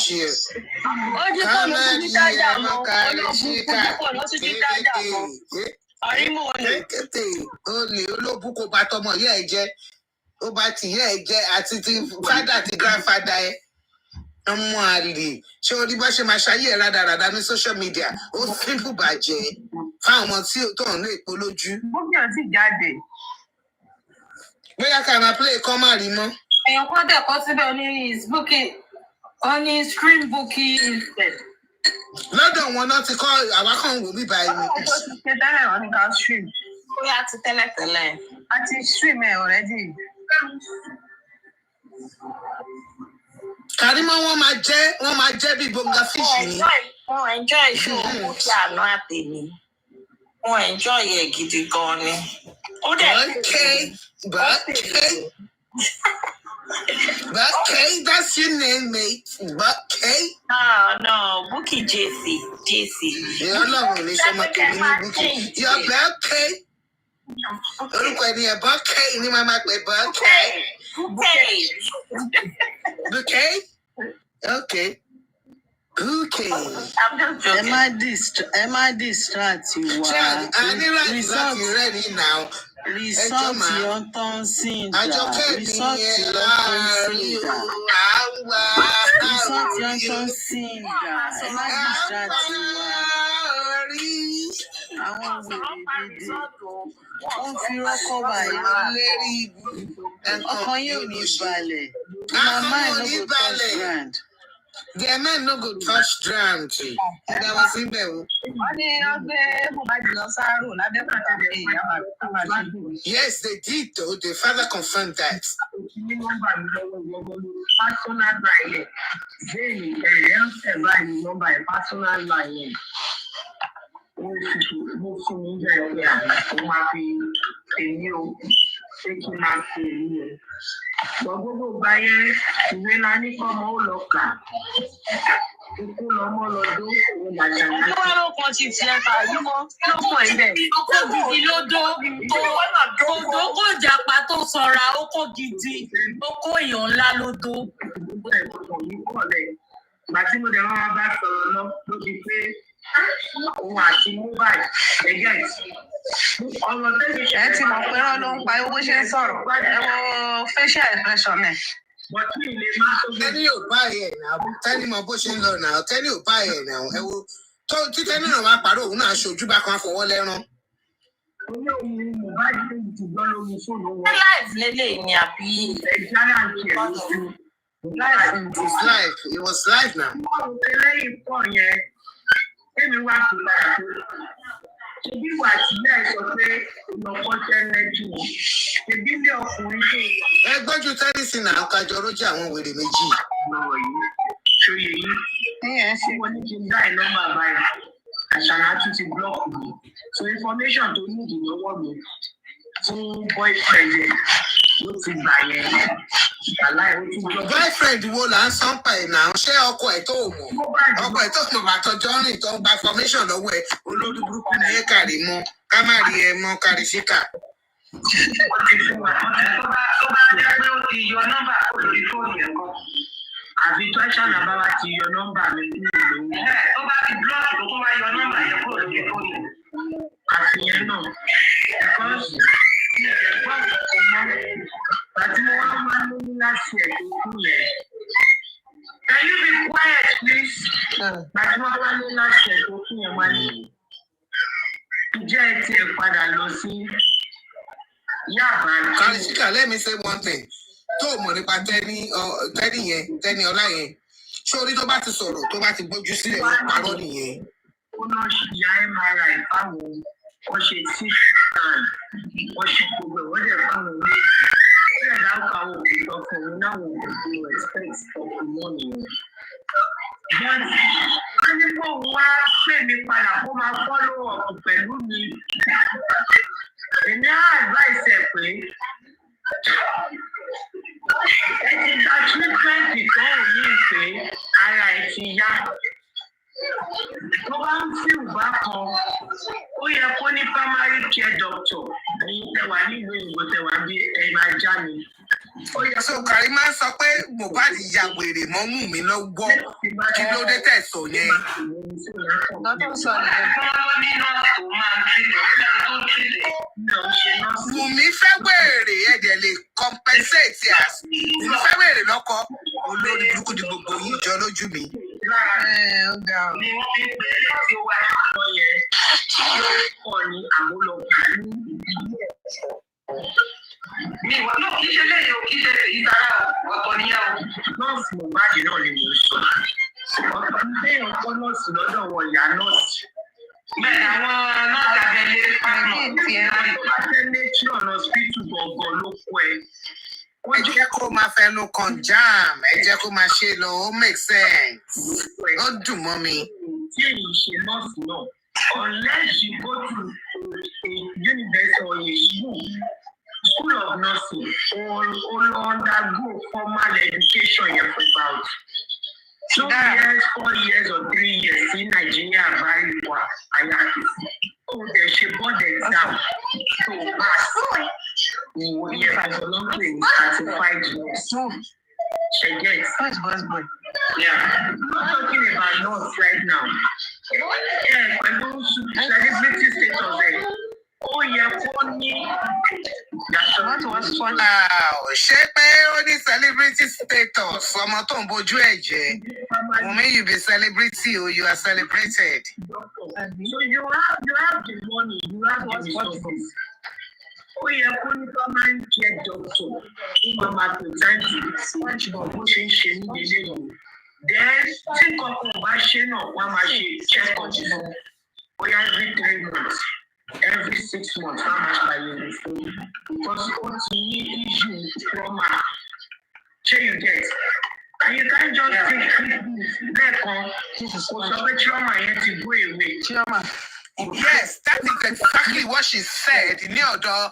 Ojú kò ló ti dájà mọ́. Olóògùn kò ló ti dájà mọ́. Karimo olè. Olè olóbùn kò bá tọmọ yẹ ẹ jẹ. Ó bá ti yẹ ẹ jẹ àti ti fádà àti grandfather ẹ. Ọmọ àlè. Ṣé o ní bá ṣe máa ṣayé ẹ̀ rádaràda ní social media? Ó simple bàjẹ́ fáwọn ọmọ tí tó ń lè polójú. Bukky ò tí jáde. Bóyá ká máa play kọ́ máa rí mọ́. Èèyàn kan dẹ̀ kọ́ síbẹ̀ ní Bukky, ó ní stream Bukky instead. Lọ́dọ̀ wọn náà ti kọ́ àwa kan wò bíbá ẹni. Ó ti ṣe tẹ́lẹ̀ wọn ní ká stream. Ó yá ti tẹ́lẹ̀. A ti stream ẹ̀ already. Karimo wọ́n máa jẹ́ bí bonga fish ni. Wọ́n enjoy show Bukky àná àtẹ̀mí. Wọ́n enjoy ẹ̀ gidi gan ni. Ó dẹ̀ Bucky, that's your name, mate. Bucky. No, Bukky JC. Ọlọ́run ní sọmọ kẹ́mi ní Bukky. Yọ Bucky. Orúkọ ẹni ẹ̀ Bucky ni màá máa pè Bucky. Bucky? Okay. Bukky. Ẹ má distract wa. I need result ready now. Result yóò tán sí ìdá. Àjọkẹ́ mi yẹn láàárín àwa. Result yóò tán sí ìdá. Ẹ má distract wa. Àwọn wèrè dédé. Wọ́n fi rọ́kọ̀ báyìí lérí ibu. Ọkàn yóò ní balẹ̀. Mama ẹ̀ no go touch ground. Their men no go touch ground. That was in there. Wọ́n ní ọgbẹ́ Mohbad lọ sáárò lábẹ́ pàtẹ́lẹ̀ ìyá bàbá. Yes, they did though. The father confirmed that. Ní nọ́mbà mi lọ́wọ́ personal line. Bẹ́ẹ̀ni ẹ̀rẹ́ ń tẹ̀ báyìí nọ́mbà ẹ̀ personal line. Mo fún mi bẹ̀rẹ̀ pé àwọn máa fi èmi o ṣé kí n máa fi èmi o. Gbogbo gba yẹn ìwé la ní kọ́mọ ó lọ kà. Ikú lọmọ lọ́dún òun làjà ní. Wọ́n ló kàn ti fi ẹ̀ka yìí mọ́. Lọ́pọ̀ ibẹ̀. Ọkọ̀ gidi ló dó. Òdó kò jàpá tó sọra, ó kó gidi. Ó kó èèyàn ńlá ló dó. Gbogbo ẹ̀kọ́ yìí pọ̀ lẹ̀. Ìgbà tí mo dẹ̀ wọ́n bá sọ̀rọ̀ lọ ló di pé òun àti Mohbad ẹgbẹ́ ọ̀rọ̀ tẹ́lẹ̀ Ẹ ti mọ̀ pé rán ló ń pa owó ṣe ń sọ̀rọ̀. Ẹ wo facial expression ẹ̀. bọ̀tí ilé máa tó gbé. Tẹ́ni ò bá ẹ̀ náà. Tẹ́ni mọ bó ṣe ń lọ náà. Tẹ́ni ò bá ẹ̀ náà. Ẹ wo tó títẹ́ náà wá pàrọ̀ òun náà ṣojú bá kan fọwọ́ lẹ́rán. Olóhùn Mohbad ti gbọ́ lórí fóònù wọn. Live lélẹ̀ ni àbí. Ẹ̀jára ń tiẹ̀ lójú. It's live. It was live now. Wọ́n rò pé lẹ́yìn pọ̀ yẹn, èmi wá sí padà tó. Ṣebí wà sílẹ̀ sọ pé ìlọ́pọ̀ tẹ́lẹ̀ jù. Ṣebí ilé ọkùnrin tó wà. Ẹ gbọ́jú tẹ́lifísì náà kájọ rójú àwọn wèrè méjì. Lọ́wọ́ yìí, ṣòye yìí. Ṣé wọ́n ní kí n dá iná máa báyìí? Àṣàlá tún ti blọ́ọ̀kì mi. So information tó ní ìdílọ́wọ́ mi fún boyfriend ẹ̀ ló ti gbà yẹn. Àláì ó tún blọ́ọ̀kì. Boyfriend wo là ń sán pa ẹ̀ náà? Ṣé ọkọ ẹ̀ tó mọ̀? Ọkọ ẹ̀ tó mọ̀ àtọjọ́ rìn tó ń gba information lọ́wọ́ ẹ̀ olórí burúkú ni ẹ kàrí mọ́ ká má rí ẹ mọ́ kárí síkà. Wọ́n ti fún wa. Tó bá jẹ́ pé ó ti yọ nọ́mbà lórí fóònù ẹ̀ kan. Àbí tó ṣàlà bá wa ti yọ nọ́mbà mi kúrò lówó. Tó bá ti blọ́ọ̀kì tó wá yọ nọ́mbà yẹn kúrò lórí fóònù. Àfihàn náà. Because àti mo wá máa ń ní láti ẹ̀ tó kú yẹn. Can you be quiet please? Àti mo wá ní láti ẹ̀ tó kú yẹn máa ní. Ǹjẹ́ ẹ tiẹ̀ padà lọ sí Yaba? Kárí síkà, let me say one thing. Tó o mọ̀ nípa tẹ́ni ọlá yẹn. Ṣé orí tó bá ti sọ̀rọ̀ tó bá ti gbójú sílẹ̀ ló parọ́ nìyẹn? Ó náà ṣe ya MRI fáwọn wọ́n ṣe CT scan wọ́n ṣe gbogbo ẹ̀ wọ́n dẹ̀ fáwọn olóògùn. Ó dẹ̀ dáhùn àwọn òbí ọkùnrin náà wò ó respect ọkùnrin náà nìyẹn. But wọ́n ní kó wá pè mí padà kó máa follow up pẹ̀lú mi. Èmi á advice ẹ̀ pé ẹ ti gba treatment tó ò ní ìpè ara ẹ̀ ti yá. Tó bá ń fi ìwà kan, ó yẹ kó ní primary care doctor. Ẹ̀yin tẹ̀wá nílùú ìwò tẹ̀wá bí ẹ máa já mi. So Kàrí máa ń sọ pé Mohbad ya wèrè mọ́ mú mi lọ́gbọ́. Kí ló dé tẹ̀sán yẹn? Lọ́dún sọ nìyẹn. Wùmí fẹ́ wèrè ẹ̀dẹ̀ lè compensate as. Wùmí fẹ́ wèrè lọ́kọ. Olórí burúkú di gbogbo yìí jọ lójú mi. Ni wọ́n fi pè é láti wá ẹ̀kọ́ yẹn. Yóò pọ̀ ní àmúlọ̀pọ̀ ní ìdílé ẹ̀kọ́. Mi ìwà náà kì í ṣe lẹ́yìn o, kì í ṣe èyí sára ọ̀tọ̀ níyà o. Nọ́ọ̀sì Mohbad náà ni mò ń sọ. Ọ̀tọ̀ ní bẹ́ẹ̀ ọkọ nọ́ọ̀sì lọ́dọ̀ wọn ìyá nọ́ọ̀sì. Bẹ́ẹ̀ àwọn nọ́ọ̀sì abẹ́lé pàmò tí ẹ rí. Tó bá jẹ́ matron hospital gbọ̀ngàn ló kọ ẹ. Ẹ jẹ́ kó máa fẹnu kan jam, ẹ jẹ́ kó máa ṣe lọ, ó make sense. Ó dùn mọ́ mi. Tí èyí ṣe nọ́ọ̀sì náà, unless you go to a university or a school of nursing or undergo formal education here for about 2 years, 4 years or 3 years in Nigeria very well. So they should board exam to pass. Yeah, for long thing, certified nurse. She gets. Yeah, I'm not talking about nurse right now. Yeah, I'm going to celebrity status there. Oh yeah, funny. Ṣé pé ó ní celebrity status ọmọ tó ń bójú ẹ̀ jẹ́? Wùmí, you be celebrity or you are celebrated. So you have the money, you have the resources. Ó yẹ kó ní permanent care doctor kí wọ́n máa present bó ṣe ń ṣe ní ilé yìí. Then tí kankan bá ṣe náà wọ́n máa ṣe check up fún bóyá every 3 months. Every 6 months, how much are you receiving? Because what you issue trauma, sure you get. And you can't just take treatment. Trauma, you have to go away. Trauma. Yes, that is exactly what she said. Ní ọ̀dọ̀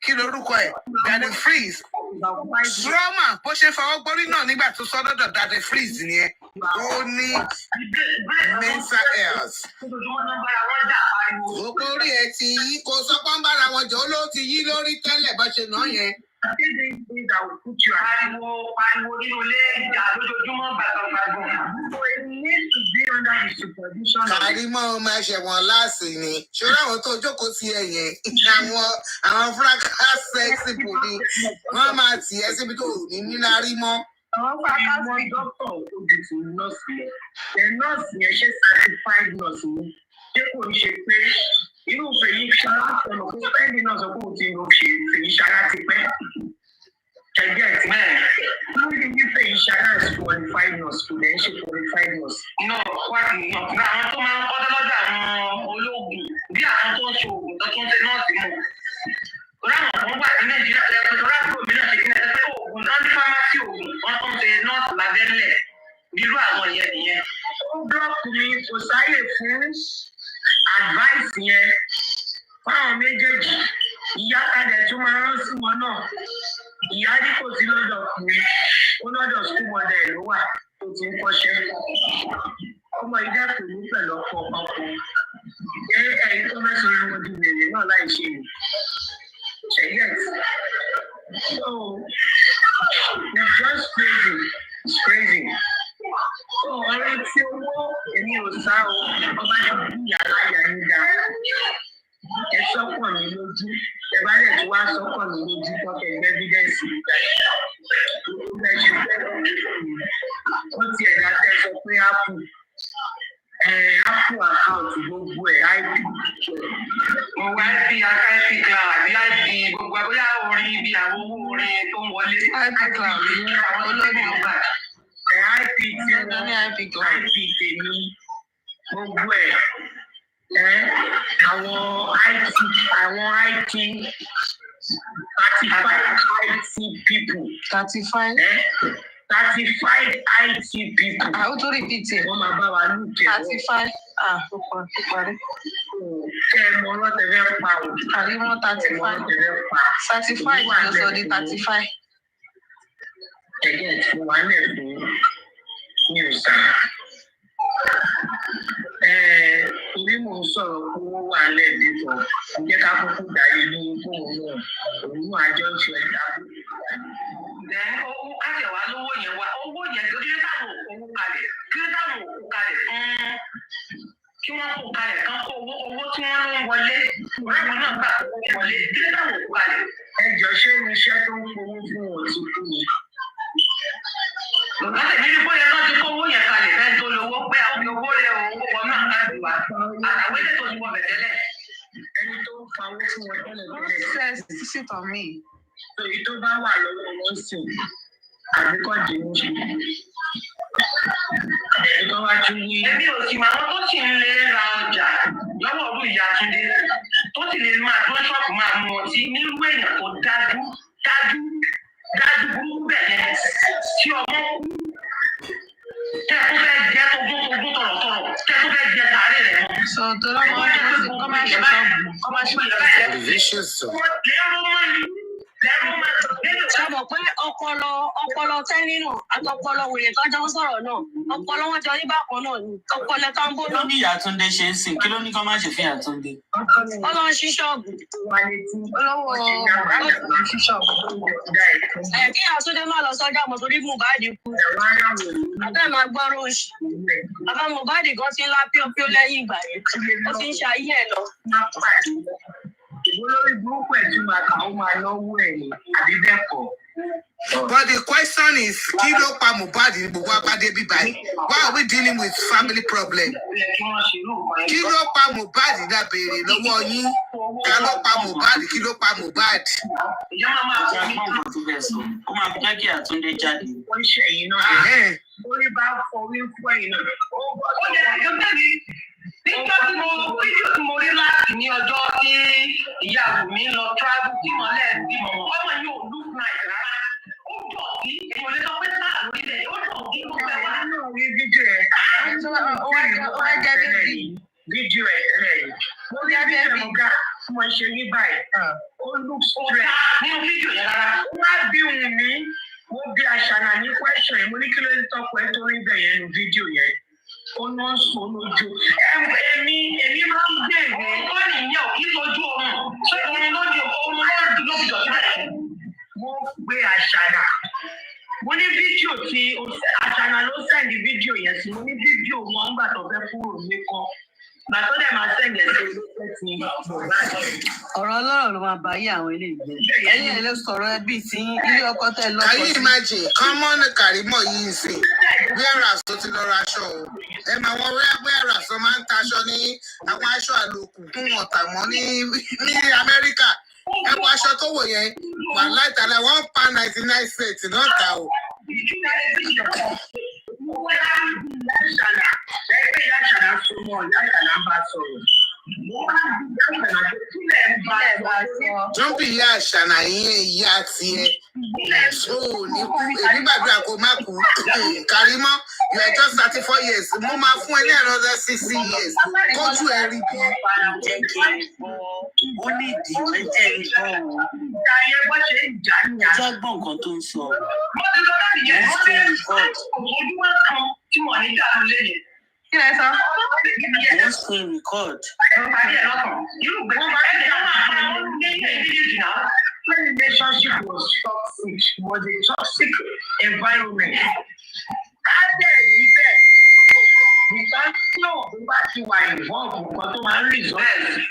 kí lorúkọ ẹ̀, Daddy Freeze. Trauma bó ṣe fọwọ́ gbórí náà nígbà tó sọ lọ́dọ̀ Daddy Freeze nìyẹn. Ó ní mental health. Gbogbo orí ẹ ti yí kó sọ pé ń bára wọn jọ ló ti yí lórí tẹ́lẹ̀ bó ṣe náà yẹn. Kàrímọ́ ọmọ ẹ̀ṣẹ̀wọ̀n láàsì ni. Ṣọ́ra àwọn tó jókòó sí ẹ̀yẹn. Àwọn fracas sexy bò ni. Wọ́n máa tì ẹ́ síbi tó ní níláárí mọ́. Àwọn dọ́kítọ̀ ojú ti nọ́ọ̀sì yẹn. The nọ́ọ̀sì yẹn ṣe certified nurse ni. Ṣé kò ń ṣe pé irú Fèyí Ṣará ọ̀nà fún spẹ́ndì náà sọ pé òun ti lọ ṣe Fèyí Ṣará ti pẹ́. Ẹgbẹ́ ẹ̀ tí lórí ní Fèyí Ṣará is qualified nurse kò lẹ́ ń ṣe qualified nurse. náà wá sí ọ̀gá àwọn tó máa ń kọ́ lọ́dọ̀ àwọn ológun bí àwọn tó ń ṣe oògùn tó tún ṣe nọ́ọ̀sì mọ̀. Ráwọn kan wà ní Nàìjíríà lẹ́kọ̀ọ́ rákò mìíràn ṣe kí ní ẹgbẹ́ oògùn náà ní fámásì oògùn wọ́n tún ṣe nọ́ọ̀sì lábẹ́lẹ̀ nírú àwọn yẹn nìyẹn. Ó búrọ́kù mi kò sáyè fún advice yẹn fáwọn méjèèjì. Ìyá kadẹ̀ tún máa rán sí wọn náà. Ìyá ní kò sí lọ́dọ̀ ọkùnrin, ó lọ́dọ̀ school model ló wà tó ti ń kọ́ṣẹ́. Ọmọ ìdẹ́kùn ní pẹ̀lú ọkọ̀ ọkùnrin. Ẹ̀yin tó fẹ́ sọ̀rọ̀ wọn di wèrè náà láì ṣe é. Yes. So it's just crazy. It's crazy. So ọ̀rẹ́ tí owó èmi ò sá o, ọba ní bí yàrá yà ń ga. Ẹ sọ́kàn ní lójú. Ẹ bá lè tí wá sọ́kàn ní lójú tọ́kẹ̀ ẹgbẹ́ evidence ìgbà. Ó ti ẹ̀dá tẹ́ sọ pé Apple account gbogbo ẹ̀ IP. Mo wá sí akáìpì cloud àbí IP gbogbo abóyá orin bí àwọn owó orin tó ń wọlé. IP cloud ní olórí ọgbà. IP tí wọ́n IP tèmi gbogbo ẹ̀ àwọn IT 35 IT people. 35. 35 IT people. Ó tó repeat ẹ̀. Wọ́n máa bá wa lùkẹ́. 35. Ó parí. Kẹ́ ẹ mọ ọlọ́tẹ̀ fẹ́ pa o. Àríwọ̀n 35. 35 ló sọ di 35. Ẹ̀gẹ́ tí mo wà lẹ̀ fún news. Torí mò ń sọ̀rọ̀ fún owó wà lẹ́ẹ̀dí kan, ǹjẹ́ ká kúkú dáyé ní fóun náà, òun náà àjọ ń ṣe ẹ̀dá. Owó kájẹ̀ wá lówó yẹn wá, owó yẹn tó dé táwọn òkú kalẹ̀, kí ló táwọn òkú kalẹ̀ fún kí wọ́n kó kalẹ̀ kan kó owó tí wọ́n ń wọlé, ọ̀rẹ́wọn náà gbà kó wọlé, kí ló táwọn òkú kalẹ̀. Ẹ jọ ṣé iṣẹ́ tó ń fowó fún wọn ti kú ni? Bàbá tèmi ní bóyá náà ti kówó yẹn kalẹ̀ fẹ́ tó lówó pé àwọn owó rẹ̀ owó wọn náà ká lù wá. Àtàwọn ilé tó ti wọ bẹ̀ tẹ́lẹ̀. Ẹni tó ń fa owó fún wọn tẹ́lẹ̀. First sit on me. Èyí tó bá wà lọ́wọ́ wọn sìn àbíkọ́ dì ní ṣe. Èyí tó wá tún yí. Èmi ò sì máa wọn tó sì ń lé ra ọjà lọ́wọ́ ọdún ìyá Túndé tó sì lè máa dún ṣọ́ọ̀bù máa mú ọtí nírú èèyàn tó dájú burúkú bẹ̀ yẹn tí ọmọ kú tẹ́kún fẹ́ jẹ́ tógún tọ̀rọ̀tọ̀rọ̀ tẹ́kún fẹ́ jẹ́ tààrí rẹ̀ mọ́. Sọ tó lọ́wọ́ kọ́ máa ṣe ṣọ́ọ̀bù. Ṣọ́bọ̀ pé ọpọlọ tẹ́ni náà àtọpọlọ wèrè tó jọ ń sọ̀rọ̀ náà ọpọlọ wọn jọ ní bákan náà ni ọpọlọ tó ń bó náà. Kí ló ní Ìyá Túndé ṣe ń sìn? Kí ló ní kọ́ máa ṣe fún Ìyá Túndé? Ọlọ́run ṣí ṣọ́ọ̀bù. Olówó ṣí ṣọ́ọ̀bù. Kí Ìyá Túndé máa lọ sọ́jà mọ̀ torí MOHBAD kú. Àbẹ́ máa gbọ́rọ̀ òṣì. Bàbá MOHBAD kan ti ń lá píọ́píọ́ lẹ́yìn ìgbà yẹn. Ó ti ń ṣe ayé ẹ̀ lọ. Olórí burúkú ẹ̀ tún máa kà ó máa náwó ẹ̀ ní àbí bẹ́ẹ̀ kọ́. But the question is, kí ló pa MOHBAD ní gbogbo abádé bíbá yìí? Why are we dealing with family problem? Kí ló pa MOHBAD náà béèrè lọ́wọ́ yín? Ká ló pa MOHBAD? Kí ló pa MOHBAD? Ìjọba máa fi ọgbọ́n kan tó fẹ́ sọ. Ó máa fi jẹ́ kí Ìyá Túndé jáde. Wọ́n ṣe ẹ̀yìn náà. Orí bá fọ orí fún ẹ̀yìn náà. Ó jẹ́ ẹgbẹ́ mi. Nígbà tí mo rí láti ní ọjọ́ tí ìyàwó mi lọ travel tí mo lẹ́ẹ̀ bímọ, ọmọ yóò look nice rárá. Ó dọ̀ sí èèyàn lè sọ pé sáà lórí ilẹ̀, ó dọ̀ sí gbogbo ẹ̀ wá. Nínú orí fídíò ẹ̀, Ó wá jẹ́ bébì. Fídíò ẹ̀ tẹ́lẹ̀ yìí. Mo rí abẹ́rẹ́ ọ̀gá tí mo ṣe rí báyìí. Ó look straight. Nínú fídíò yẹn rárá. Ó wá bí òun mi, mo bí Àṣànà ní question yẹn, mo ní kí ló ń tọ́pọ̀ ẹ̀ tó rí bẹ̀ yẹn nínú fídíò yẹn. Ó ná sọ lójú. Èmi máa ń bẹ̀rẹ̀. Ó ní ìyẹn ò kí sojú oorun. Ṣé oorun lójú lójú sílẹ̀? Mo gbé Àṣànà. Mo ní fídíò tí Àṣànà ló sẹ́ndì fídíò yẹn sí. Mo ní fídíò wọn nígbà tó fẹ́ kúrò ní kan. Ìgbà tó dẹ̀ máa ọ̀rọ̀ ọlọ́rọ̀ ló máa bá yé àwọn ilé ìgbé ẹ̀yìn ẹ̀ ló sọ̀rọ̀ ẹbí tí ilé ọkọ tẹ̀ lọ́kọ Can you imagine? Common Karimo yìí sìn. Whereas tó ti lọ ra aṣọ o. Ẹ máa wọ whereas tó máa ń taṣọ ní àwọn aṣọ àlòkù fún ọ̀tà mọ́ ní Amẹ́ríkà. Ẹ wọ aṣọ tó wò yẹn wà láìtàlẹ̀ £1.99 náà ta o. Jọ́ǹpì ìyá àṣànà yín ìyá tiẹ̀. So èmi gbàdúrà kó má kú. Karimo, you are just 34 years. Mo máa fún ẹ ní another 60 years. Kójú ẹ rí bí. Jẹ́ kí n gbọ́, ó ní ìdí méjì nǹkan o. Jẹ́ gbọ́ nǹkan tó ń sọ. Wọ́n screen record. Relationship was toxic, was a toxic environment. Because no, what you are involved because to my results.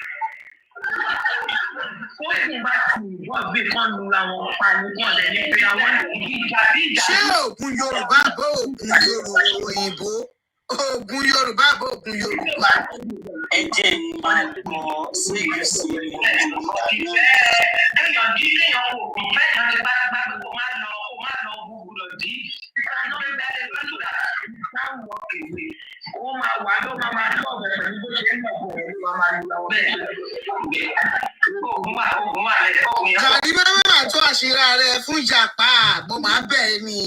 Ṣé oògùn Yorùbá bó oògùn òyìnbó? Oògùn Yorùbá bó oògùn Yorùbá. Ẹ jẹ́ ní máa gbọ́ sí ìrísí Karimo máa tó àṣírí rẹ̀ fún ìjàpá, mo máa bẹ̀ ni.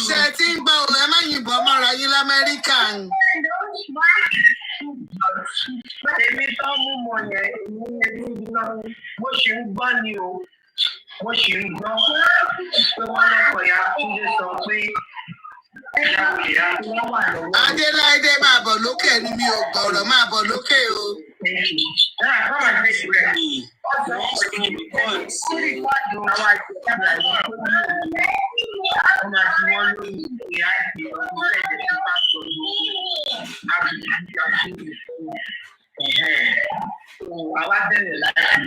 Ṣé ẹ ti ń gbọ́ òun ẹ má yìnbọn mọ́ra yín l'Amẹ́ríkà? Èmi tó mú mọ yẹn, mo ṣì ń gbọ́ ni o. Mo ṣì ń gbọ́ pé wọ́n lọ́kọ̀ ya Túndé sọ pé Adéláìdé máa bọ̀ lókè ni mi ò gbọ̀rọ̀ máa bọ̀ lókè o. Àwa bẹ̀rẹ̀ láti